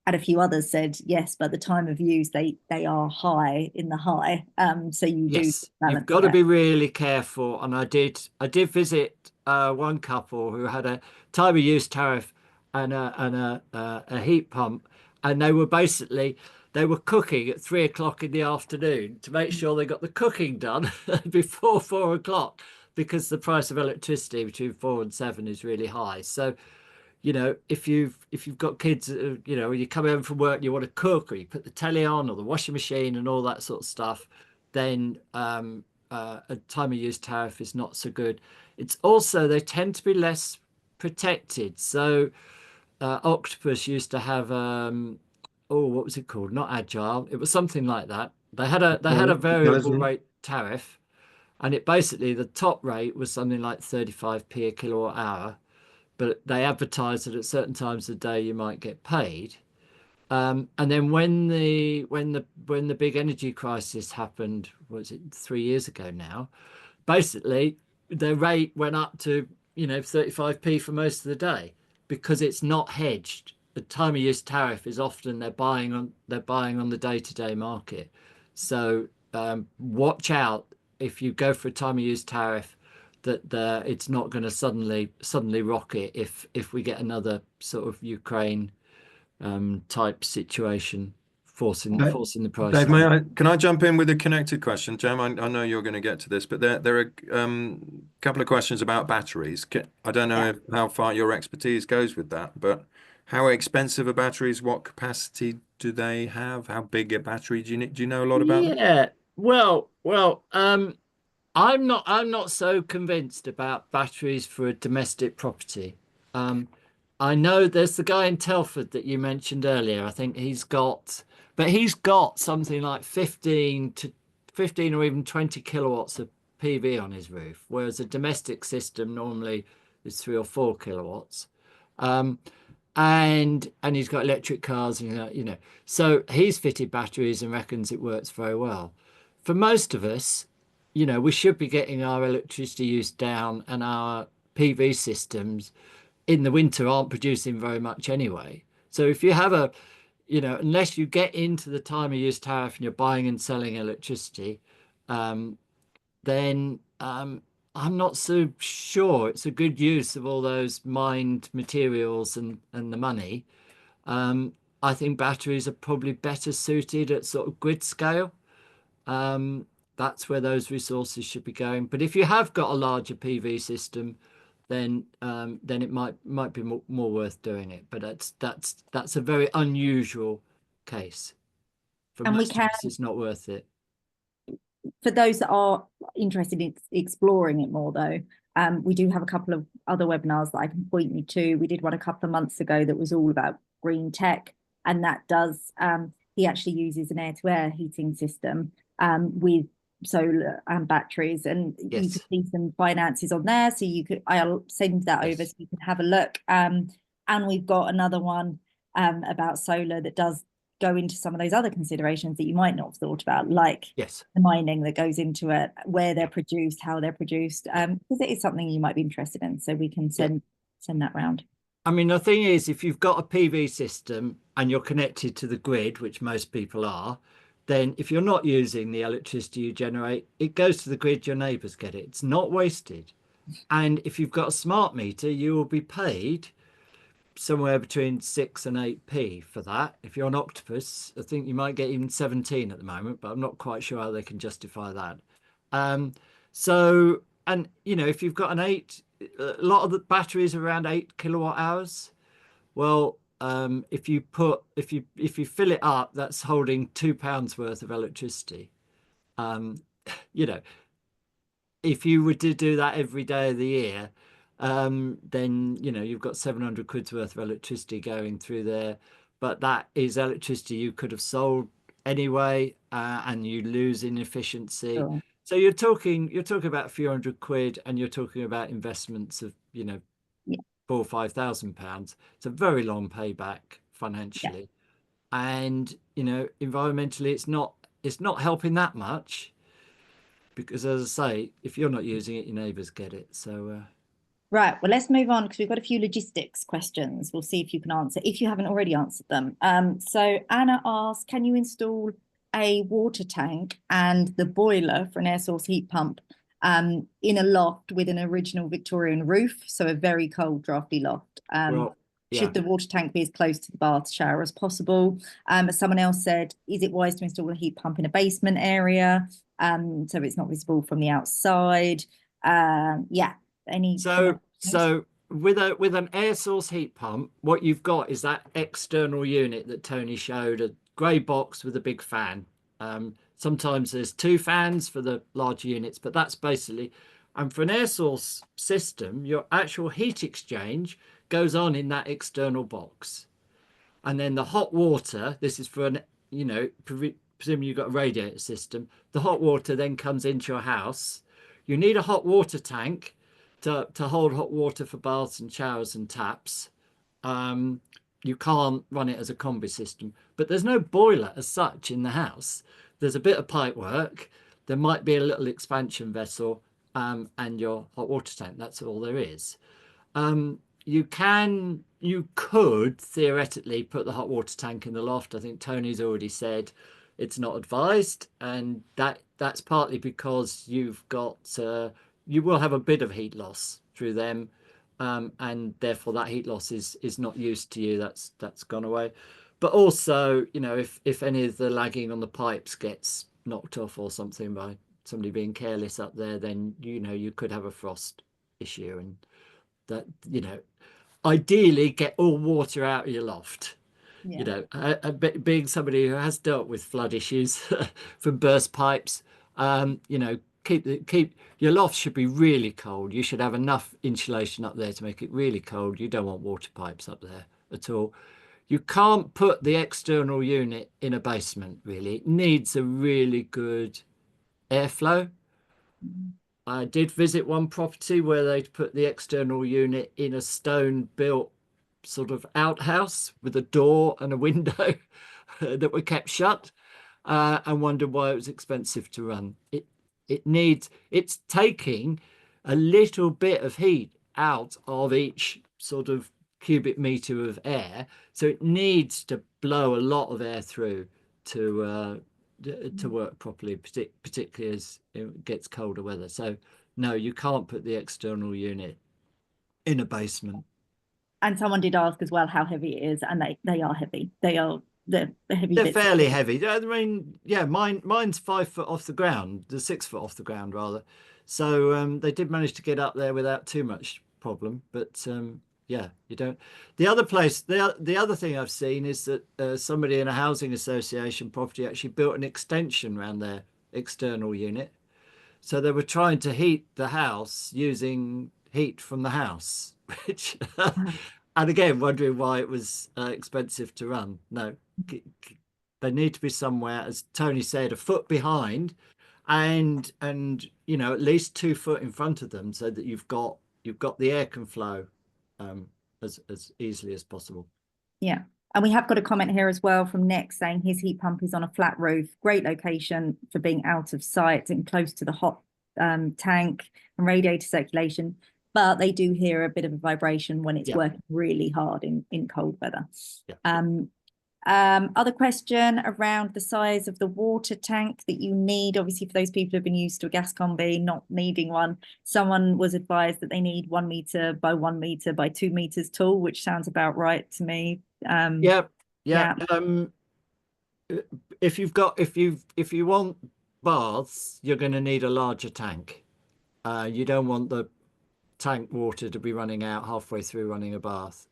C: and a few others said yes, but the time of use they are high in the high. So you've
D: got to be really careful. And I did visit one couple who had a time of use tariff and a heat pump, and they were cooking at 3 o'clock in the afternoon to make sure they got the cooking done before 4 o'clock, because the price of electricity between 4 and 7 is really high. So, if you've got kids, you come home from work and you want to cook, or you put the telly on or the washing machine and all that sort of stuff, then a time of use tariff is not so good. It's also, they tend to be less protected. So Octopus used to have what was it called? Not Agile. It was something like that. They had a variable rate tariff, and it basically, the top rate was something like 35p a kilowatt hour, but they advertised that at certain times of the day you might get paid. And then when the big energy crisis happened, was it 3 years ago now? Basically, the rate went up to 35p for most of the day, because it's not hedged. The time of use tariff is often they're buying on the day-to-day market. So watch out if you go for a time of use tariff, that it's not going to suddenly rocket if we get another sort of Ukraine type situation forcing the price.
A: Dave, can I jump in with a connected question? Jem, I know you're going to get to this, but there are a couple of questions about batteries. I don't know how far your expertise goes with that, but how expensive are batteries? What capacity do they have? How big a battery do you know a lot about them?
D: Yeah, well, I'm not so convinced about batteries for a domestic property. I know there's the guy in Telford that you mentioned earlier. I think he's got something like 15 or even 20 kilowatts of PV on his roof, whereas a domestic system normally is 3 or 4 kilowatts. And he's got electric cars, and so he's fitted batteries and reckons it works very well. For most of us, we should be getting our electricity use down, and our PV systems in the winter aren't producing very much anyway. So if you have unless you get into the time of use tariff and you're buying and selling electricity, then I'm not so sure it's a good use of all those mined materials and the money. I think batteries are probably better suited at sort of grid scale. That's where those resources should be going. But if you have got a larger PV system, then it might be more worth doing it. But that's a very unusual case. For most of us, it's not worth it.
C: For those that are interested in exploring it more, though, we do have a couple of other webinars that I can point you to. We did one a couple of months ago that was all about green tech, and that does he actually uses an air-to-air heating system with solar and batteries, and you could see some finances on there, so I'll send that over so you can have a look. And we've got another one about solar that does go into some of those other considerations that you might not have thought about, like the mining that goes into it, where they're produced, how they're produced, because it is something you might be interested in, so we can send that round.
D: I mean, the thing is, if you've got a PV system and you're connected to the grid, which most people are, then if you're not using the electricity you generate, it goes to the grid, your neighbours get it. It's not wasted. And if you've got a smart meter, you will be paid somewhere between 6 and 8p for that. If you're an Octopus, I think you might get even 17 at the moment, but I'm not quite sure how they can justify that. So, and if you've got a lot of the batteries are around 8 kilowatt hours. Well, if you fill it up, that's holding £2 worth of electricity. If you were to do that every day of the year, then you've got 700 quid's worth of electricity going through there. But that is electricity you could have sold anyway, and you lose in efficiency.
C: Sure.
D: So you're talking about a few hundred quid, and you're talking about investments of £4,000 or £5,000. It's a very long payback financially, and environmentally, it's not helping that much, because, as I say, if you're not using it, your neighbours get it. So
C: right, well, let's move on, because we've got a few logistics questions. We'll see if you can answer, if you haven't already answered them. So Anna asks, can you install a water tank and the boiler for an air source heat pump in a loft with an original Victorian roof, so a very cold, drafty loft?
D: well,
C: Should the water tank be as close to the bath shower as possible? As someone else said, is it wise to install a heat pump in a basement area so it's not visible from the outside? Yeah. Any
D: so with an air source heat pump, what you've got is that external unit that Tony showed, a grey box with a big fan. Sometimes there's 2 fans for the larger units, but that's basically, and for an air source system, your actual heat exchange goes on in that external box. And then the hot water, this is for an, presumably you've got a radiator system. The hot water then comes into your house. You need a hot water tank to hold hot water for baths and showers and taps. You can't run it as a combi system, but there's no boiler as such in the house. There's a bit of pipe work. There might be a little expansion vessel and your hot water tank. That's all there is. You could theoretically put the hot water tank in the loft. I think Tony's already said it's not advised, and that's partly because you've got you will have a bit of heat loss through them, and therefore that heat loss is not used to you. That's gone away. But also, if any of the lagging on the pipes gets knocked off or something by somebody being careless up there, then you could have a frost issue, and that ideally get all water out of your loft. Being somebody who has dealt with flood issues from burst pipes, keep your loft should be really cold. You should have enough insulation up there to make it really cold. You don't want water pipes up there at all. You can't put the external unit in a basement, really. It needs a really good airflow. I did visit one property where they'd put the external unit in a stone built sort of outhouse with a door and a window that were kept shut, and wondered why it was expensive to run. It's taking a little bit of heat out of each sort of cubic meter of air, so it needs to blow a lot of air through to work properly, particularly as it gets colder weather. So no, you can't put the external unit in a basement.
C: And someone did ask as well how heavy it is, and they are heavy. They're heavy.
D: They're fairly heavy. I mean, yeah, mine's 5 foot off the ground, the 6 foot off the ground rather. So they did manage to get up there without too much problem. But yeah, you don't. The other thing I've seen is that somebody in a housing association property actually built an extension around their external unit. So they were trying to heat the house using heat from the house, which, and again, wondering why it was expensive to run. No, they need to be somewhere, as Tony said, a foot behind, and at least 2 foot in front of them, so that you've got the air can flow as easily as possible.
C: Yeah. And we have got a comment here as well from Nick saying his heat pump is on a flat roof. Great location for being out of sight and close to the hot tank and radiator circulation. But they do hear a bit of a vibration when it's working really hard in cold weather. Other question around the size of the water tank that you need. Obviously, for those people who have been used to a gas combi, not needing one, someone was advised that they need 1 meter by 1 meter by 2 meters tall, which sounds about right to me.
D: If you want baths, you're going to need a larger tank. You don't want the tank water to be running out halfway through running a bath.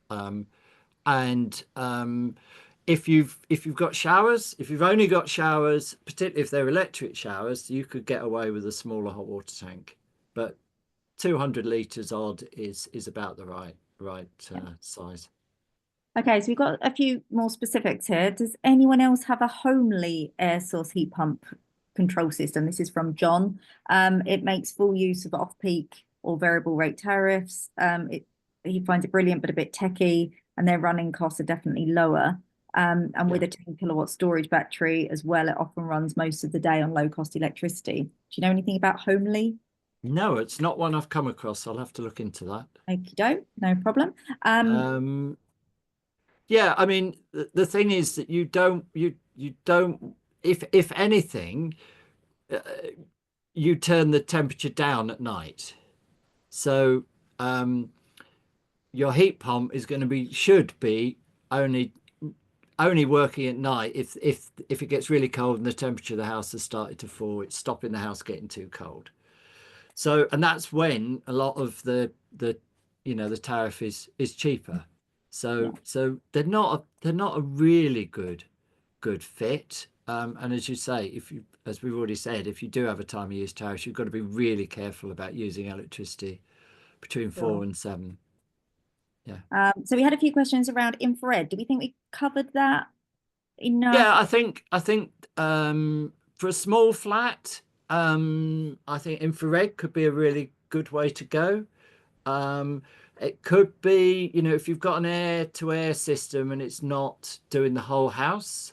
D: If you've got showers, if you've only got showers, particularly if they're electric showers, you could get away with a smaller hot water tank. But 200 litres odd is about the right size.
C: Okay, so we've got a few more specifics here. Does anyone else have a homely air source heat pump control system? This is from John. It makes full use of off-peak or variable rate tariffs. He finds it brilliant, but a bit techie, and their running costs are definitely lower. And with a 10 kilowatt storage battery as well, it often runs most of the day on low cost electricity. Do you know anything about homely?
D: No, it's not one I've come across. I'll have to look into that.
C: Okey-doke, no problem.
D: Yeah, I mean, the thing is that you don't, if anything, you turn the temperature down at night. So your heat pump is going to be, should be only working at night if it gets really cold and the temperature of the house has started to fall. It's stopping the house getting too cold. So, and that's when a lot of the the tariff is cheaper. So they're not a really good fit. And as you say, if you, as we've already said, if you do have a time of use tariff, you've got to be really careful about using electricity between 4 and 7. Yeah.
C: So we had a few questions around infrared. Do we think we covered that enough?
D: Yeah, I think for a small flat, I think infrared could be a really good way to go. It could be, if you've got an air-to-air system and it's not doing the whole house,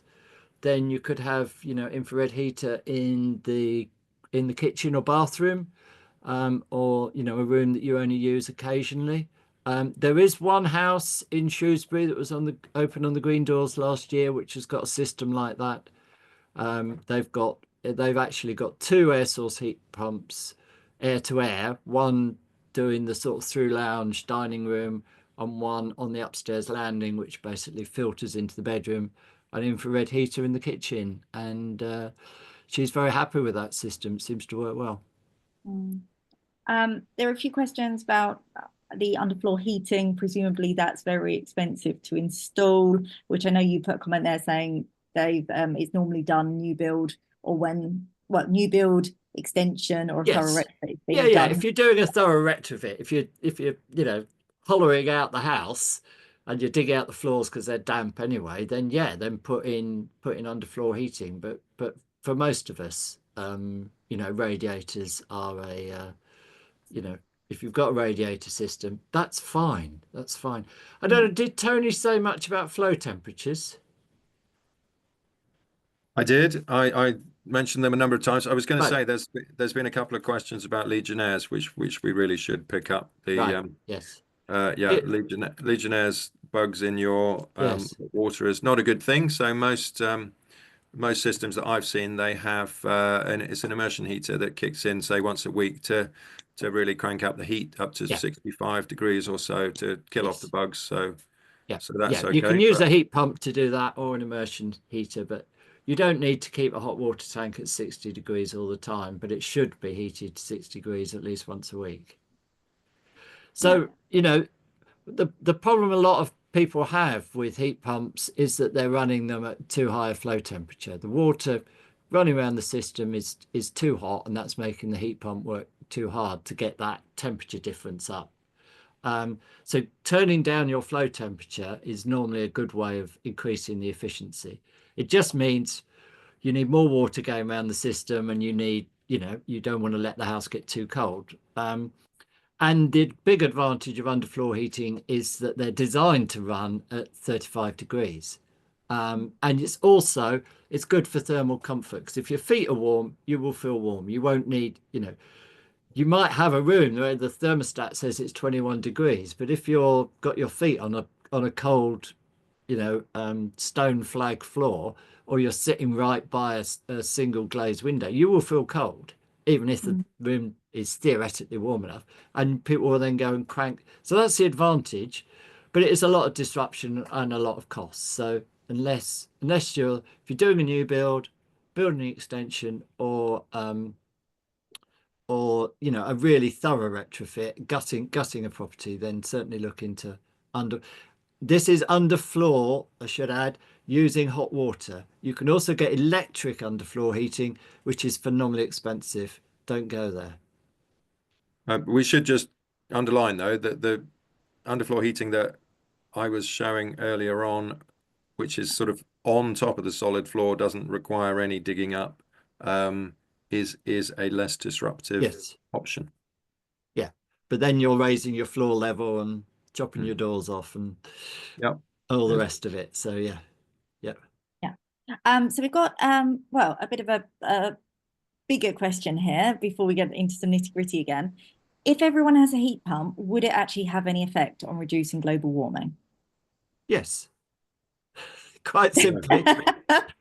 D: then you could have, infrared heater in the kitchen or bathroom, or a room that you only use occasionally. There is one house in Shrewsbury that was open on the Green Doors last year, which has got a system like that. They've actually got 2 air source heat pumps, air to air, one doing the sort of through lounge dining room and one on the upstairs landing, which basically filters into the bedroom, an infrared heater in the kitchen. And she's very happy with that system. It seems to work well.
C: There are a few questions about the underfloor heating. Presumably that's very expensive to install, which I know you put a comment there saying, Dave, it's normally done new build or new build extension or a thorough retrofit.
D: Yeah. If you're doing a thorough retrofit, if you're hollowing out the house and you're digging out the floors because they're damp anyway, then put in underfloor heating. But for most of us, radiators are if you've got a radiator system, that's fine. That's fine. I don't know, did Tony say much about flow temperatures?
A: I did. I mentioned them a number of times. I was going to say there's been a couple of questions about Legionnaires, which we really should pick up.
D: Yes.
A: Legionnaires bugs in your water is not a good thing. So most systems that I've seen, they have it's an immersion heater that kicks in, say, once a week to really crank up the heat up to 65 degrees or so to kill off the bugs. So that's okay.
D: You can use a heat pump to do that or an immersion heater, but you don't need to keep a hot water tank at 60 degrees all the time, but it should be heated to 60 degrees at least once a week. So, the problem a lot of people have with heat pumps is that they're running them at too high a flow temperature. The water running around the system is too hot, and that's making the heat pump work too hard to get that temperature difference up. So turning down your flow temperature is normally a good way of increasing the efficiency. It just means you need more water going around the system, and you don't want to let the house get too cold. And the big advantage of underfloor heating is that they're designed to run at 35 degrees. And it's good for thermal comfort, because if your feet are warm, you will feel warm. You won't need, you might have a room where the thermostat says it's 21 degrees, but if you've got your feet on a cold, stone flag floor, or you're sitting right by a single glazed window, you will feel cold, even if the room is theoretically warm enough, and people will then go and crank. So that's the advantage, but it is a lot of disruption and a lot of costs. So unless if you're doing a new build, building an extension, or a really thorough retrofit, gutting a property, then certainly look into this is underfloor, I should add, using hot water. You can also get electric underfloor heating, which is phenomenally expensive. Don't go there.
A: We should just underline, though, that the underfloor heating that I was showing earlier on, which is sort of on top of the solid floor, doesn't require any digging up, is a less disruptive option.
D: Yeah, but then you're raising your floor level and chopping your doors off and all the rest of it. So yeah.
C: So we've got a bit of a bigger question here before we get into some nitty-gritty again. If everyone has a heat pump, would it actually have any effect on reducing global warming?
D: Yes. Quite simply.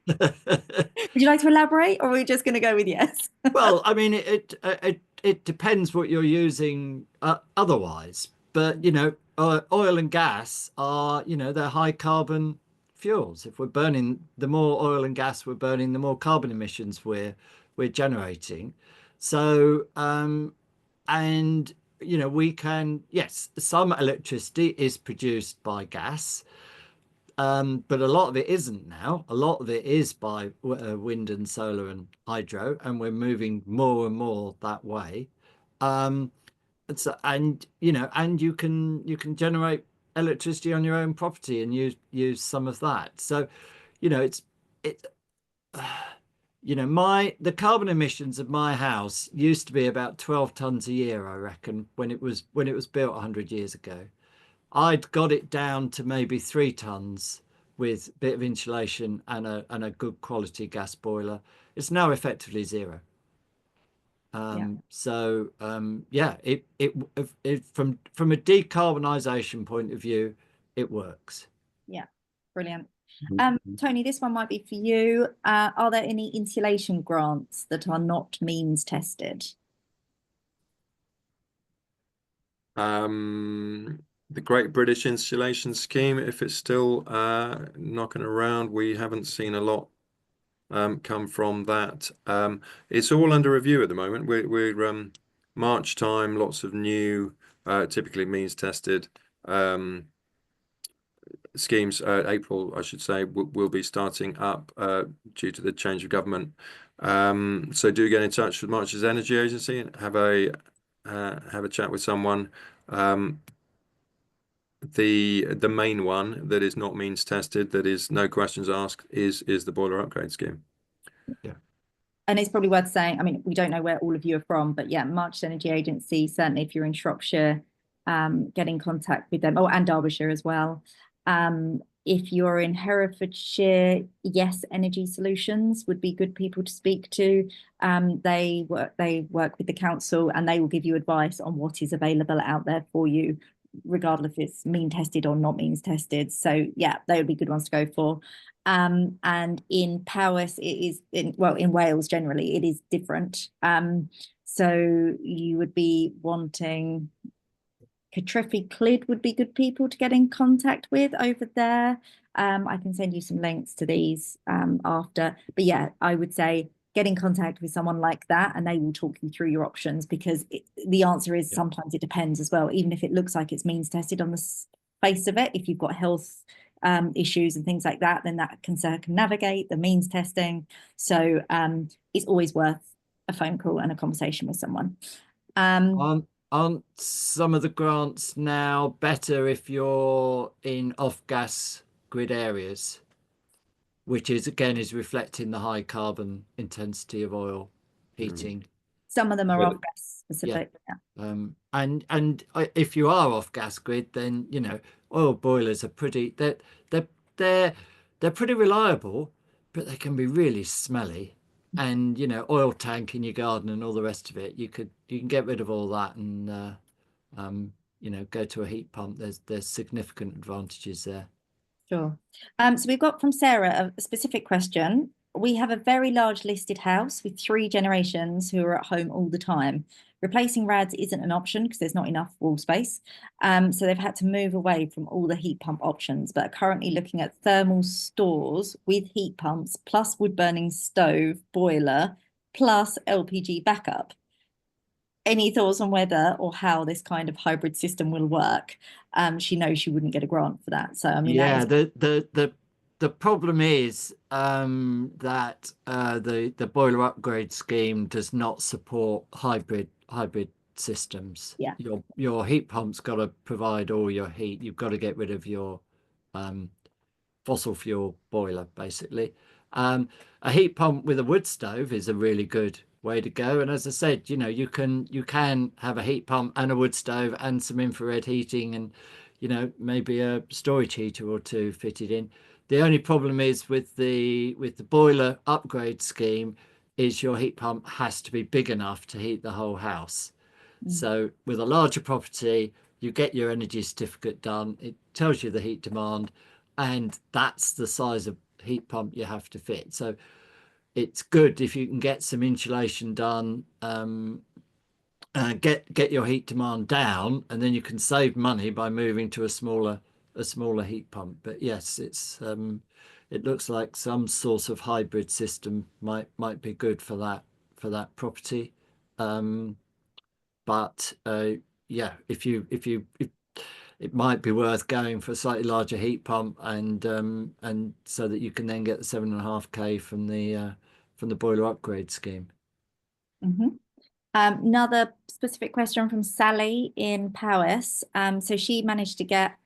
C: Would you like to elaborate, or are we just going to go with yes?
D: Well, I mean, it depends what you're using otherwise. But, oil and gas are, they're high carbon fuels. If we're burning, the more oil and gas we're burning, the more carbon emissions we're generating. So, and we can, yes, some electricity is produced by gas, but a lot of it isn't now. A lot of it is by wind and solar and hydro, and we're moving more and more that way. And you can generate electricity on your own property and use some of that. So, it's it the carbon emissions of my house used to be about 12 tons a year, I reckon, when it was built 100 years ago. I'd got it down to maybe 3 tons with a bit of insulation and a good quality gas boiler. It's now effectively zero. So yeah, it from a decarbonisation point of view, it works.
C: Yeah, brilliant. Tony, this one might be for you. Are there any insulation grants that are not means tested?
A: The Great British Insulation Scheme, if it's still knocking around, we haven't seen a lot come from that. It's all under review at the moment. We're March time, lots of new, typically means tested schemes. April, I should say, will be starting up due to the change of government. So do get in touch with March's Energy Agency and have a chat with someone. The main one that is not means tested, that is no questions asked, is the boiler upgrade scheme.
D: Yeah.
C: And it's probably worth saying, I mean, we don't know where all of you are from, but yeah, March Energy Agency, certainly if you're in Shropshire, get in contact with them, and Derbyshire as well. If you're in Herefordshire, Yes Energy Solutions would be good people to speak to. They work with the council and they will give you advice on what is available out there for you, regardless if it's mean tested or not means tested. So yeah, they would be good ones to go for. And in Powys, it is in Wales generally, it is different. So you would be wanting Catrifi Clyd would be good people to get in contact with over there. I can send you some links to these after. But yeah, I would say get in contact with someone like that and they will talk you through your options, because the answer is sometimes it depends as well. Even if it looks like it's means tested on the face of it, if you've got health issues and things like that, then that can circumnavigate the means testing. So it's always worth a phone call and a conversation with someone.
D: Aren't some of the grants now better if you're in off-gas grid areas, which is again is reflecting the high carbon intensity of oil heating?
C: Some of them are off-gas specific.
D: Yeah. And if you are off-gas grid, then oil boilers are pretty. They're pretty reliable, but they can be really smelly. And oil tank in your garden and all the rest of it, you can get rid of all that and go to a heat pump. There's significant advantages there.
C: Sure. So we've got from Sarah a specific question. We have a very large listed house with 3 generations who are at home all the time. Replacing rads isn't an option because there's not enough wall space. So they've had to move away from all the heat pump options, but are currently looking at thermal stores with heat pumps, plus wood burning stove, boiler, plus LPG backup. Any thoughts on whether or how this kind of hybrid system will work? She knows she wouldn't get a grant for that. So I mean,
D: yeah, the problem is that the boiler upgrade scheme does not support hybrid systems.
C: Yeah.
D: Your heat pump's got to provide all your heat. You've got to get rid of your fossil fuel boiler, basically. A heat pump with a wood stove is a really good way to go. And as I said, you can have a heat pump and a wood stove and some infrared heating and maybe a storage heater or 2 fitted in. The only problem is with the boiler upgrade scheme is your heat pump has to be big enough to heat the whole house. So with a larger property, you get your energy certificate done. It tells you the heat demand, and that's the size of heat pump you have to fit. So it's good if you can get some insulation done get your heat demand down, and then you can save money by moving to a smaller heat pump. But yes, it looks like some sort of hybrid system might be good for that property. But yeah, if it might be worth going for a slightly larger heat pump, and so that you can then get the 7.5K from the boiler upgrade scheme.
C: Another specific question from Sally in Powys. So she managed to get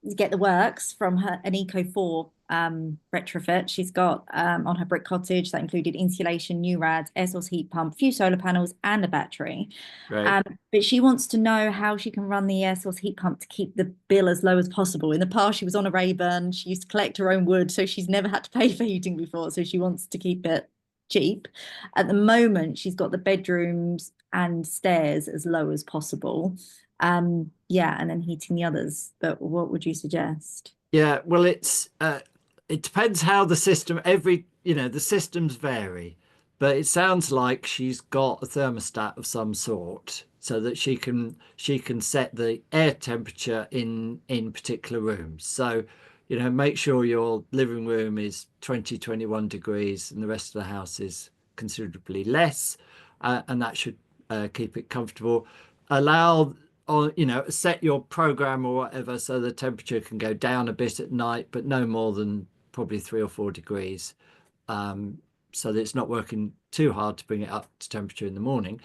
C: the works from an Eco4 retrofit she's got on her brick cottage. That included insulation, new rad, air source heat pump, a few solar panels, and a battery.
D: Right.
C: But she wants to know how she can run the air source heat pump to keep the bill as low as possible. In the past, she was on a Rayburn. She used to collect her own wood, so she's never had to pay for heating before. So she wants to keep it cheap. At the moment, she's got the bedrooms and stairs as low as possible. Yeah, and then heating the others. But what would you suggest?
D: Yeah, well, it depends how the system, the systems vary, but it sounds like she's got a thermostat of some sort so that she can set the air temperature in particular rooms. So, make sure your living room is 21 degrees and the rest of the house is considerably less, and that should keep it comfortable. Allow, or set your program or whatever so the temperature can go down a bit at night, but no more than probably 3 or 4 degrees, so that it's not working too hard to bring it up to temperature in the morning.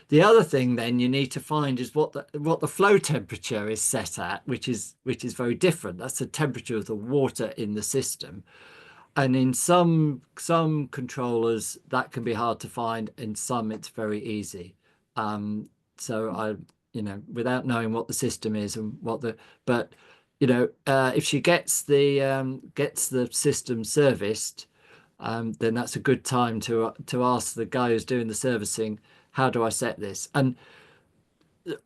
D: The other thing then you need to find is what the flow temperature is set at, which is very different. That's the temperature of the water in the system. And in some controllers that can be hard to find, in some it's very easy. So without knowing what the system is and but if she gets the system serviced, then that's a good time to ask the guy who's doing the servicing, how do I set this? And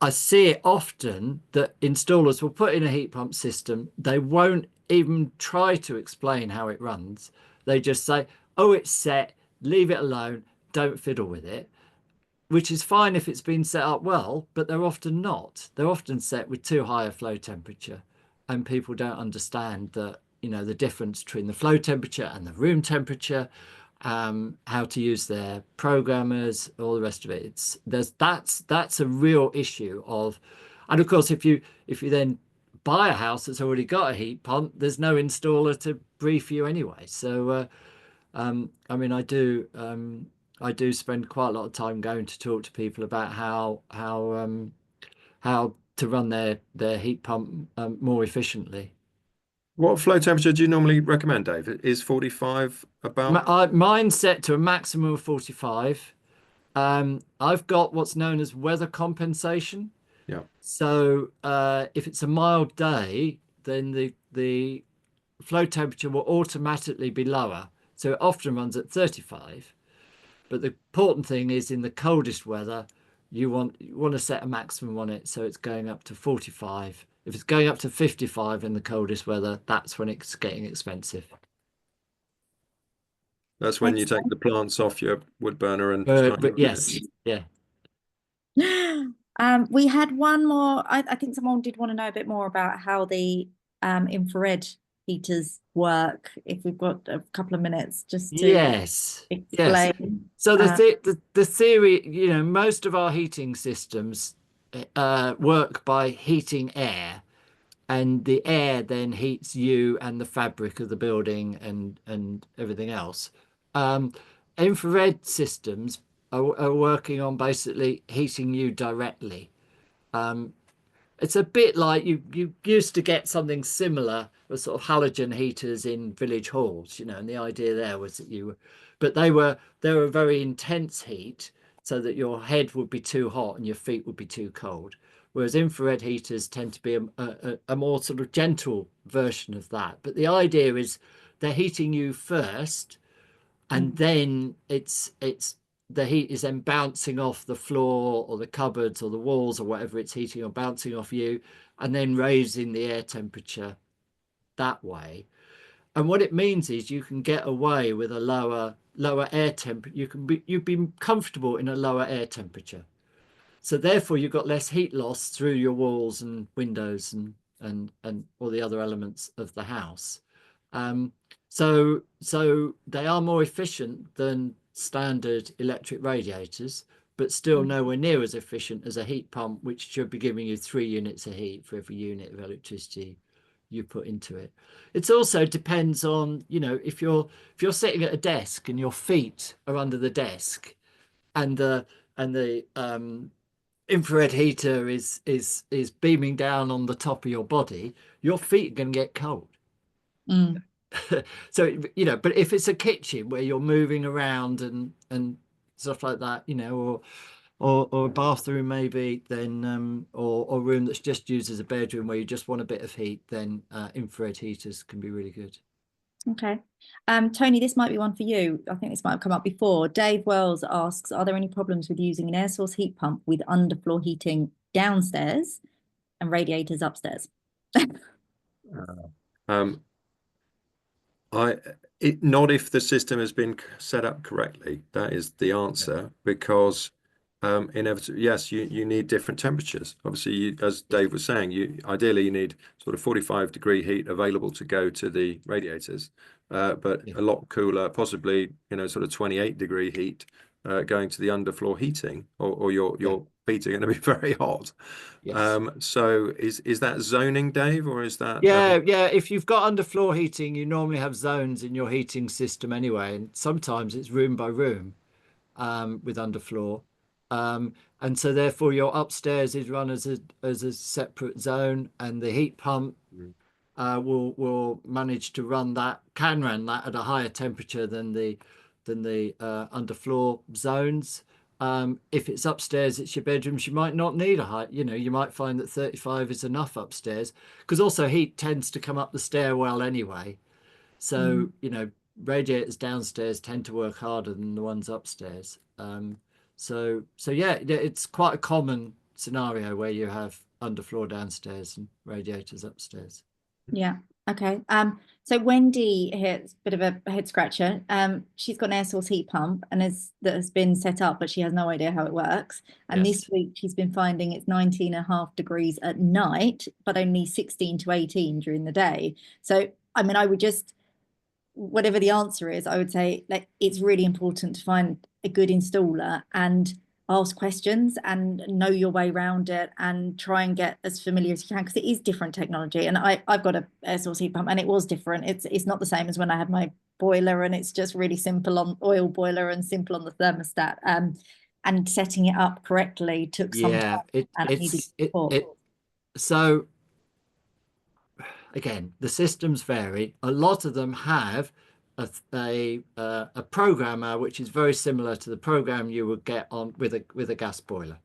D: I see it often that installers will put in a heat pump system. They won't even try to explain how it runs. They just say, oh, it's set, leave it alone, don't fiddle with it, which is fine if it's been set up well, but they're often not. They're often set with too high a flow temperature, and people don't understand that, the difference between the flow temperature and the room temperature, how to use their programmers, all the rest of it. That's a real issue of, and of course, if you then buy a house that's already got a heat pump, there's no installer to brief you anyway. So, I mean, I do spend quite a lot of time going to talk to people about how to run their heat pump more efficiently.
A: What flow temperature do you normally recommend, Dave? Is 45 about?
D: Mine's set to a maximum of 45. I've got what's known as weather compensation.
A: Yeah.
D: So if it's a mild day, then the flow temperature will automatically be lower. So it often runs at 35. But the important thing is, in the coldest weather, you want to set a maximum on it, so it's going up to 45. If it's going up to 55 in the coldest weather, that's when it's getting expensive.
A: That's when you take the plants off your wood burner and
D: but yes, yeah.
C: We had one more. I think someone did want to know a bit more about how the infrared heaters work. If we've got a couple of minutes, just to explain.
D: Yes. So the theory, most of our heating systems work by heating air, and the air then heats you and the fabric of the building and everything else. Infrared systems are working on basically heating you directly. It's a bit like you used to get something similar with sort of halogen heaters in village halls, and the idea there was that but they were very intense heat, so that your head would be too hot and your feet would be too cold. Whereas infrared heaters tend to be a more sort of gentle version of that. But the idea is they're heating you first, and then the heat is then bouncing off the floor or the cupboards or the walls or whatever it's heating, or bouncing off you, and then raising the air temperature that way. And what it means is you can get away with a lower air temperature. You'd be comfortable in a lower air temperature. So therefore you've got less heat loss through your walls and windows and all the other elements of the house. So they are more efficient than standard electric radiators, but still nowhere near as efficient as a heat pump, which should be giving you 3 units of heat for every unit of electricity you put into it. It also depends on, you know, if you're sitting at a desk and your feet are under the desk, and the infrared heater is beaming down on the top of your body, your feet are going to get cold.
C: Mm.
D: So, you know, but if it's a kitchen where you're moving around and stuff like that, you know, or a bathroom maybe, then or a room that's just used as a bedroom where you just want a bit of heat, then infrared heaters can be really good.
C: Okay. Tony, this might be one for you. I think this might have come up before. Dave Wells asks, are there any problems with using an air source heat pump with underfloor heating downstairs and radiators upstairs?
A: Not if the system has been set up correctly. That is the answer, because inevitably, yes, you need different temperatures. Obviously, as Dave was saying, ideally you need sort of 45-degree heat available to go to the radiators, but a lot cooler, possibly, you know, sort of 28-degree heat going to the underfloor heating, or your feet are going to be very hot.
D: Yes.
A: So is that zoning, Dave, or is that?
D: Yeah. If you've got underfloor heating, you normally have zones in your heating system anyway, and sometimes it's room by room with underfloor. And so therefore your upstairs is run as a separate zone, and the heat pump will manage to run that at a higher temperature than the underfloor zones. If it's upstairs, it's your bedrooms, you might not need a high, you know, you might find that 35 is enough upstairs, because also heat tends to come up the stairwell anyway. So, you know, radiators downstairs tend to work harder than the ones upstairs. So yeah, it's quite a common scenario where you have underfloor downstairs and radiators upstairs.
C: Yeah. Okay. So Wendy here, it's a bit of a head scratcher. She's got an air source heat pump and that has been set up, but she has no idea how it works. And
D: Yes.
C: this week she's been finding it's 19.5 degrees at night, but only 16 to 18 during the day. So, I mean, I would just, whatever the answer is, I would say, like, it's really important to find a good installer and ask questions and know your way around it and try and get as familiar as you can, because it is different technology. And I've got a air source heat pump and it was different. It's not the same as when I had my boiler, and it's just really simple on oil boiler and simple on the thermostat. And setting it up correctly took some time, and I needed support.
D: So again, the systems vary. A lot of them have a programmer which is very similar to the program you would get on with a gas boiler.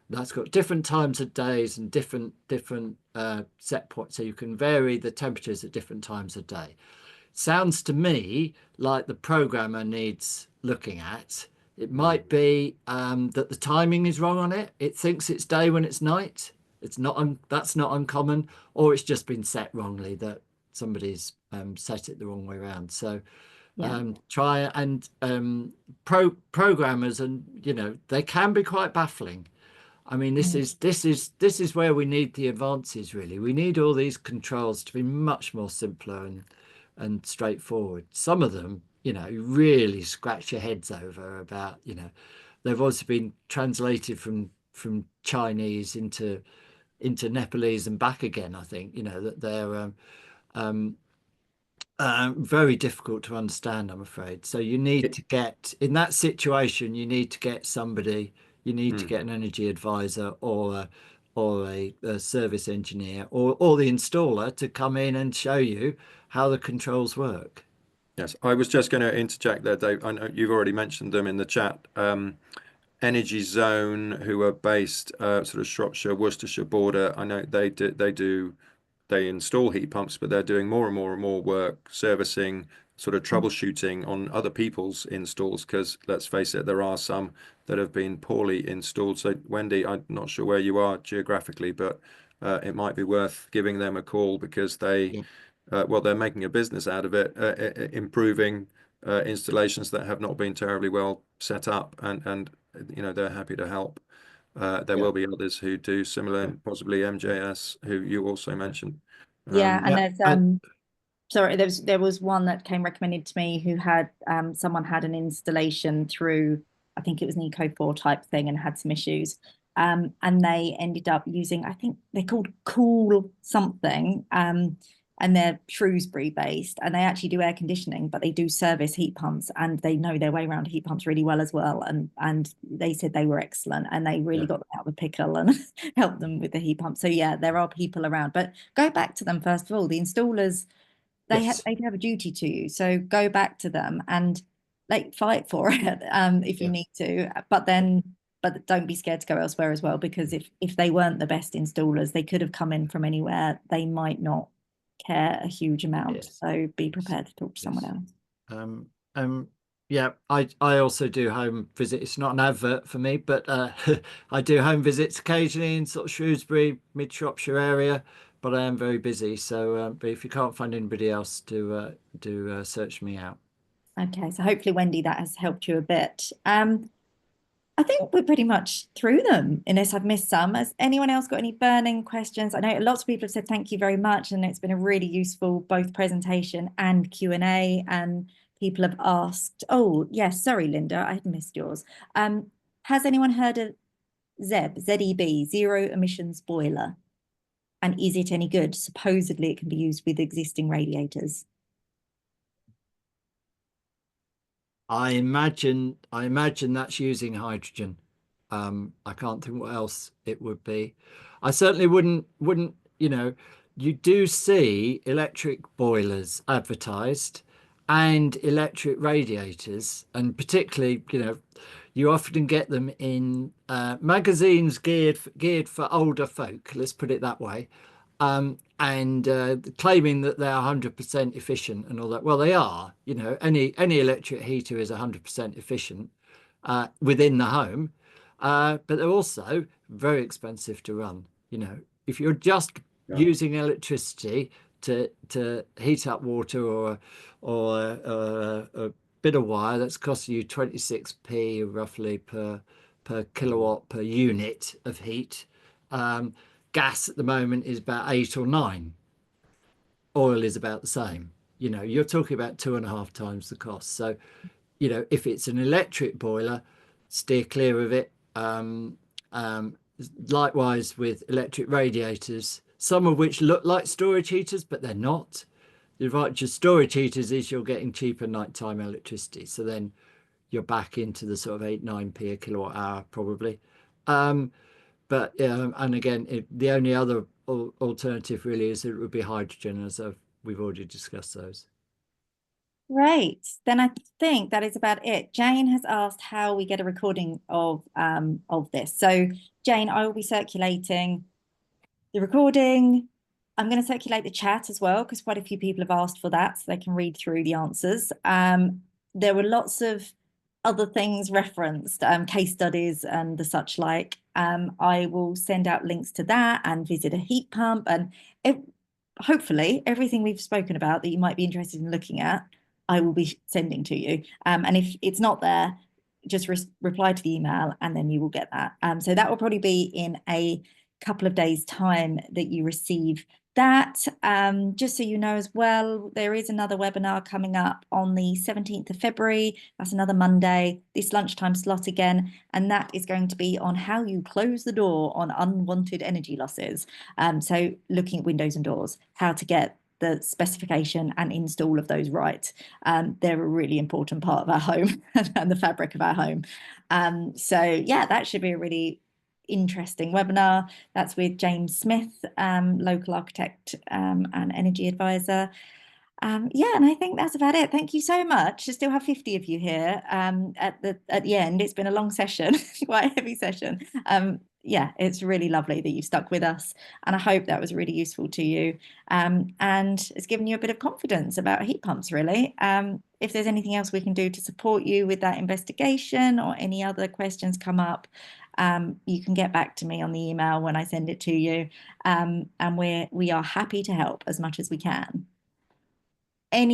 D: That's got different times of days and different set points, so you can vary the temperatures at different times of day. Sounds to me like the programmer needs looking at. It might be that the timing is wrong on it. It thinks it's day when it's night. It's not. That's not uncommon, or it's just been set wrongly, that somebody's set it the wrong way around. So try and programmers, and you know, they can be quite baffling. I mean, this is where we need the advances. Really, we need all these controls to be much more simpler and straightforward. Some of them, you know, really scratch your heads over about, you know, they've also been translated from Chinese into Nepalese and back again. I think, you know, that they're very difficult to understand, I'm afraid. So you need to get, in that situation, you need to get somebody, you need to get an energy advisor or a service engineer or the installer to come in and show you how the controls work.
A: Yes, I was just going to interject there, Dave. I know you've already mentioned them in the chat. Energy Zone, who are based sort of Shropshire, Worcestershire border. I know they install heat pumps, but they're doing more and more work servicing, sort of troubleshooting on other people's installs, because let's face it, there are some that have been poorly installed. So Wendy, I'm not sure where you are geographically, but it might be worth giving them a call, because they're making a business out of it, improving installations that have not been terribly well set up, and you know, they're happy to help. There will be others who do similar, possibly MJS, who you also mentioned.
C: Yeah, and
D: Yeah,
C: there's sorry, there was one that came recommended to me who had someone had an installation through, I think it was an Eco4 type thing, and had some issues. And they ended up using, I think they're called Cool something, and they're Shrewsbury based, and they actually do air conditioning, but they do service heat pumps, and they know their way around heat pumps really well as well. And they said they were excellent, and they really got them out of a pickle and helped them with the heat pump. So yeah, there are people around, but go back to them first of all. The installers, they have a duty to you, so go back to them and like fight for it if you need to, but don't be scared to go elsewhere as well, because if they weren't the best installers, they could have come in from anywhere. They might not care a huge amount, so be prepared to talk to someone else.
D: Yeah, I also do home visits. It's not an advert for me, but I do home visits occasionally in sort of Shrewsbury, Mid Shropshire area, but I am very busy. So, but if you can't find anybody else, do search me out.
C: Okay, so hopefully, Wendy, that has helped you a bit. I think we're pretty much through them, unless I've missed some. Has anyone else got any burning questions? I know lots of people have said thank you very much, and it's been a really useful both presentation and Q&A, and people have asked, oh, yes, sorry, Linda, I had missed yours. Has anyone heard of ZEB, zero emissions boiler? And is it any good? Supposedly it can be used with existing radiators.
D: I imagine that's using hydrogen. I can't think what else it would be. I certainly wouldn't, you do see electric boilers advertised and electric radiators, and particularly, you often get them in magazines geared for older folk, let's put it that way. And claiming that they're 100% efficient and all that. Well, they are. Any electric heater is 100% efficient within the home, but they're also very expensive to run. If you're just using electricity to heat up water or a bit of wire, that's costing you 26p roughly per kilowatt per unit of heat. Gas at the moment is about 8 or 9. Oil is about the same. You're talking about 2.5 times the cost. So, if it's an electric boiler, steer clear of it. Likewise with electric radiators, some of which look like storage heaters, but they're not. The advantage of storage heaters is you're getting cheaper nighttime electricity. So then you're back into the sort of 8-9p a kilowatt hour probably. But and again, the only other alternative really is that it would be hydrogen, as we've already discussed those.
C: Great. Then I think that is about it. Jane has asked how we get a recording of this. So Jane, I will be circulating the recording. I'm going to circulate the chat as well, because quite a few people have asked for that, so they can read through the answers. There were lots of other things referenced, case studies and the such like. I will send out links to that and visit a heat pump, and hopefully everything we've spoken about that you might be interested in looking at, I will be sending to you. And if it's not there, just reply to the email and then you will get that. So that will probably be in a couple of days' time that you receive that. Just so you know as well, there is another webinar coming up on the 17th of February. That's another Monday, this lunchtime slot again, and that is going to be on how you close the door on unwanted energy losses. So looking at windows and doors, how to get the specification and install of those right. They're a really important part of our home and the fabric of our home. So yeah, that should be a really interesting webinar. That's with James Smith, local architect and energy advisor. Yeah, and I think that's about it. Thank you so much. I still have 50 of you here at the end. It's been a long session, quite a heavy session. Yeah, it's really lovely that you've stuck with us, and I hope that was really useful to you, and it's given you a bit of confidence about heat pumps, really. If there's anything else we can do to support you with that investigation or any other questions come up, you can get back to me on the email when I send it to you, and we are happy to help as much as we can. Any